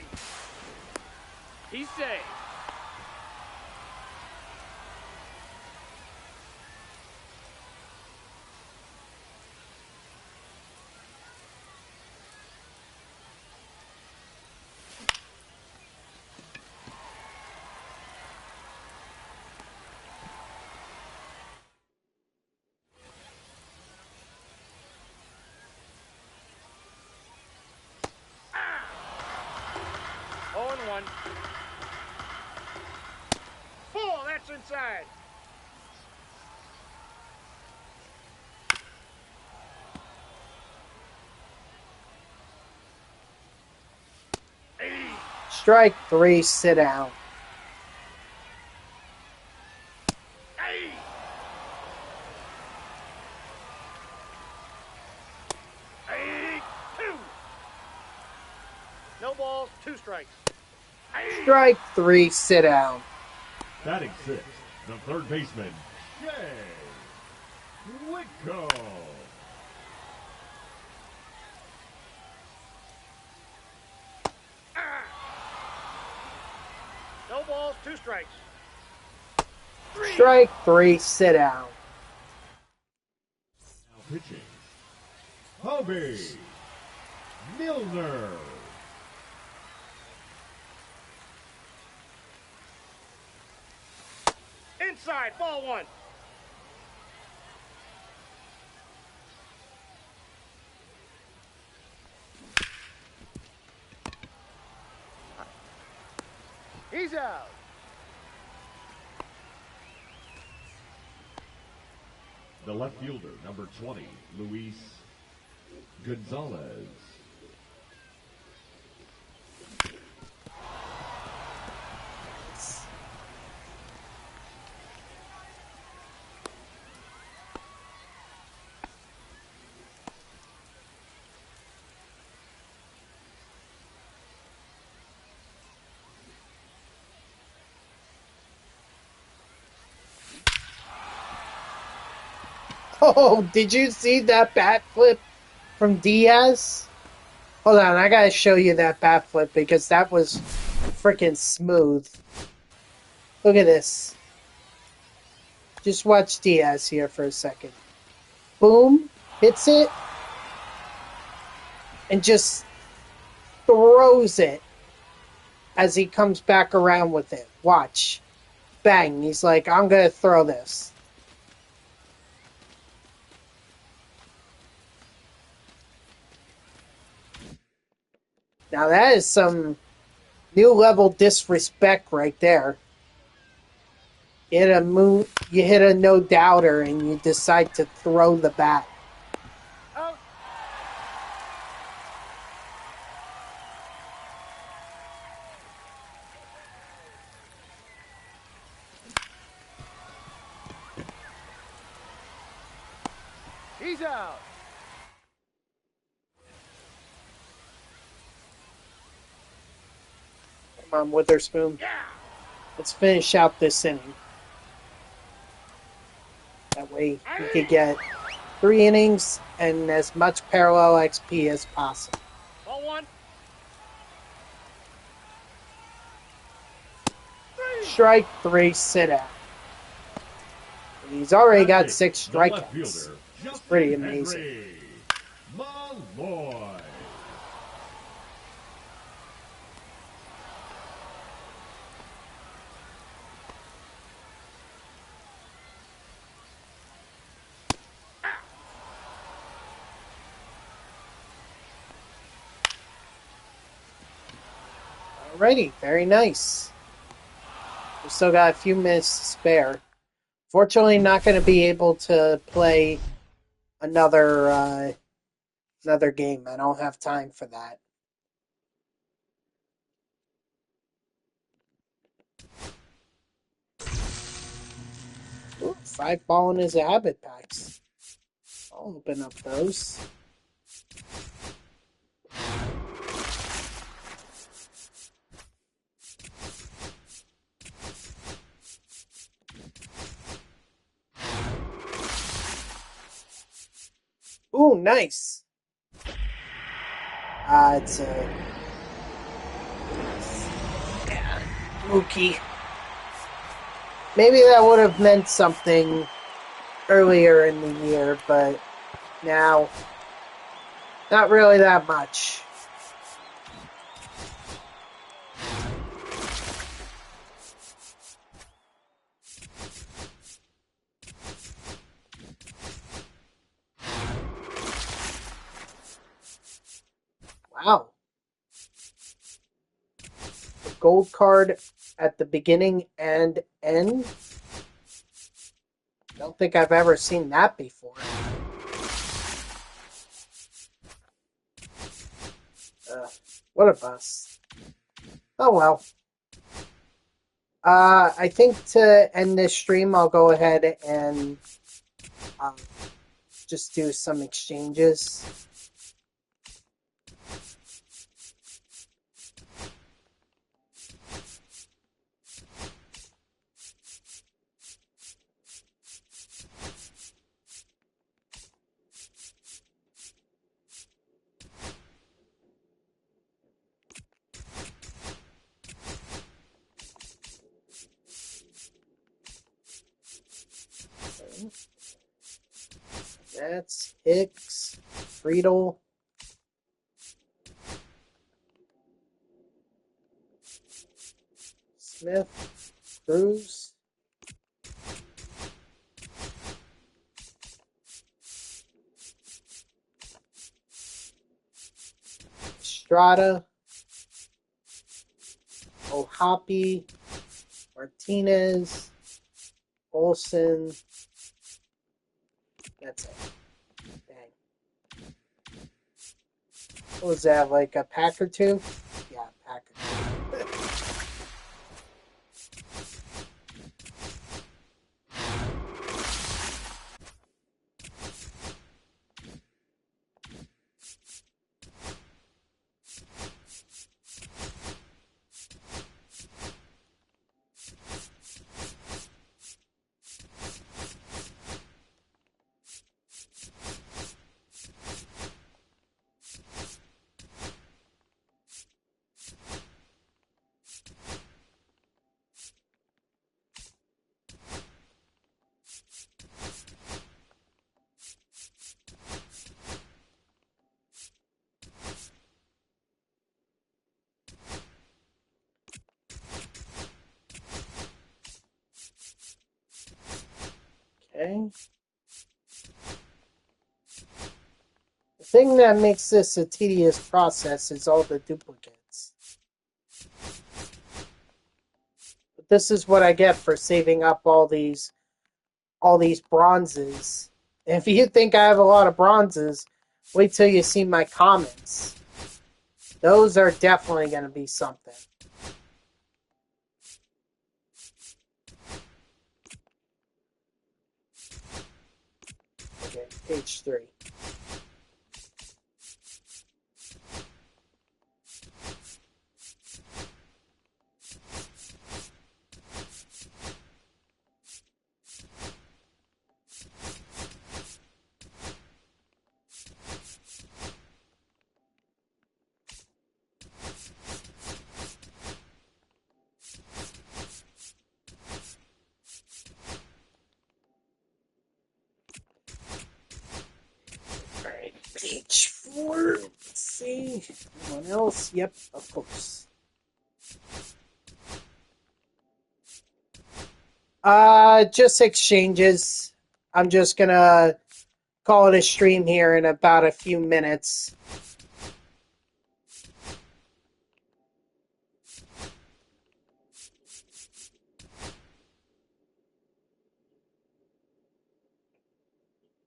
He's safe. One. Full, that's inside. Strike 3, sit down. Hey. Hey. 2. No balls, 2 strikes. Strike 3, sit down. Batting 6, the third baseman, Jay Whitco. No balls, 2 strikes. 3. Strike 3, sit down. Now pitching, Hobie Milner. Inside, ball one. He's out. The left fielder, number 20, Luis Gonzalez. Oh, did you see that bat flip from Diaz? Hold on, I gotta show you that bat flip because that was freaking smooth. Look at this. Just watch Diaz here for a second. Boom, hits it, and just throws it as he comes back around with it. Watch. Bang, he's like, I'm gonna throw this. Now that is some new level disrespect right there. You hit a no doubter, and you decide to throw the bat. Out. He's out. Come on, Witherspoon. Yeah. Let's finish out this inning. That way we could get 3 innings and as much parallel XP as possible. Ball one. Strike 3, sit out. He's already got 6 strikeouts. It's pretty amazing. Malloy. Alrighty, very nice. We've still got a few minutes to spare. Fortunately, not going to be able to play another game. I don't have time for that. Ooh, 5 ball in his habit packs. I'll open up those. Ooh, nice. It's a Mookie. Maybe that would have meant something earlier in the year, but now, not really that much. Wow. The gold card at the beginning and end? Don't think I've ever seen that before. What a bust. Oh well. I think to end this stream, I'll go ahead and just do some exchanges. That's Hicks, Friedel, Smith, Cruz, Estrada, O'Hoppe, Martinez, Olson. That's it. Dang. What was that, like a pack or two? Yeah, a pack or two. Okay. The thing that makes this a tedious process is all the duplicates. But this is what I get for saving up all these bronzes. And if you think I have a lot of bronzes, wait till you see my comments. Those are definitely going to be something. Okay, page 3. Alright, page 4. Let's see. Anyone else? Yep, of course. Just exchanges. I'm just gonna call it a stream here in about a few minutes.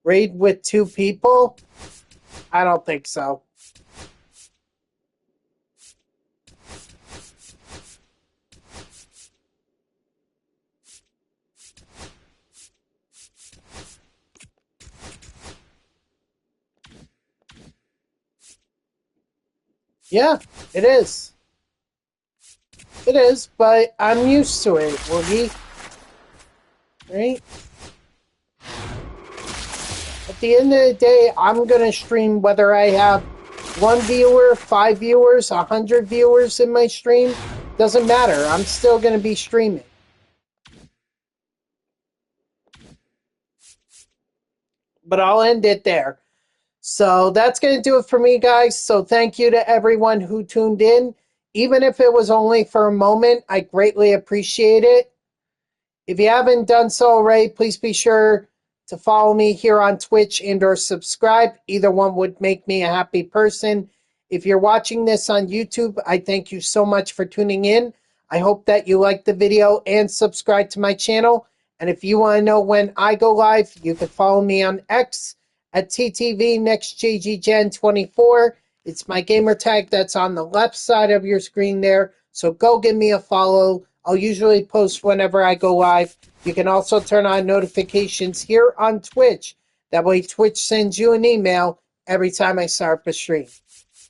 Raid with 2 people? I don't think so. Yeah, it is. It is, but I'm used to it, Woogie. Right? At the end of the day, I'm going to stream whether I have 1 viewer, 5 viewers, 100 viewers in my stream. Doesn't matter. I'm still going to be streaming. But I'll end it there. So that's going to do it for me, guys. So thank you to everyone who tuned in. Even if it was only for a moment, I greatly appreciate it. If you haven't done so already, please be sure to follow me here on Twitch and or subscribe. Either one would make me a happy person. If you're watching this on YouTube, I thank you so much for tuning in. I hope that you liked the video and subscribe to my channel. And if you want to know when I go live, you can follow me on X at TTV NextJGGen24. It's my gamer tag that's on the left side of your screen there. So go give me a follow. I'll usually post whenever I go live. You can also turn on notifications here on Twitch. That way Twitch sends you an email every time I start a stream.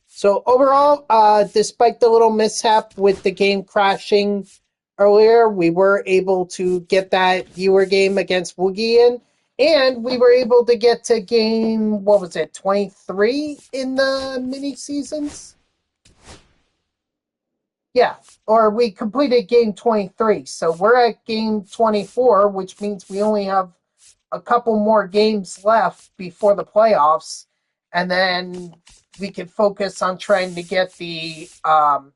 So overall, despite the little mishap with the game crashing earlier, we were able to get that viewer game against woogieman. And we were able to get to game, 23 in the mini seasons? Yeah, or we completed game 23. So we're at game 24, which means we only have a couple more games left before the playoffs. And then we can focus on trying to get the 5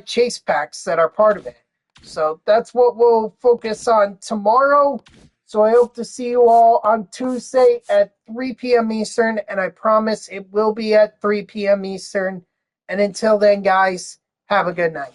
chase packs that are part of it. So that's what we'll focus on tomorrow. So I hope to see you all on Tuesday at 3 p.m. Eastern, and I promise it will be at 3 p.m. Eastern. And until then, guys, have a good night.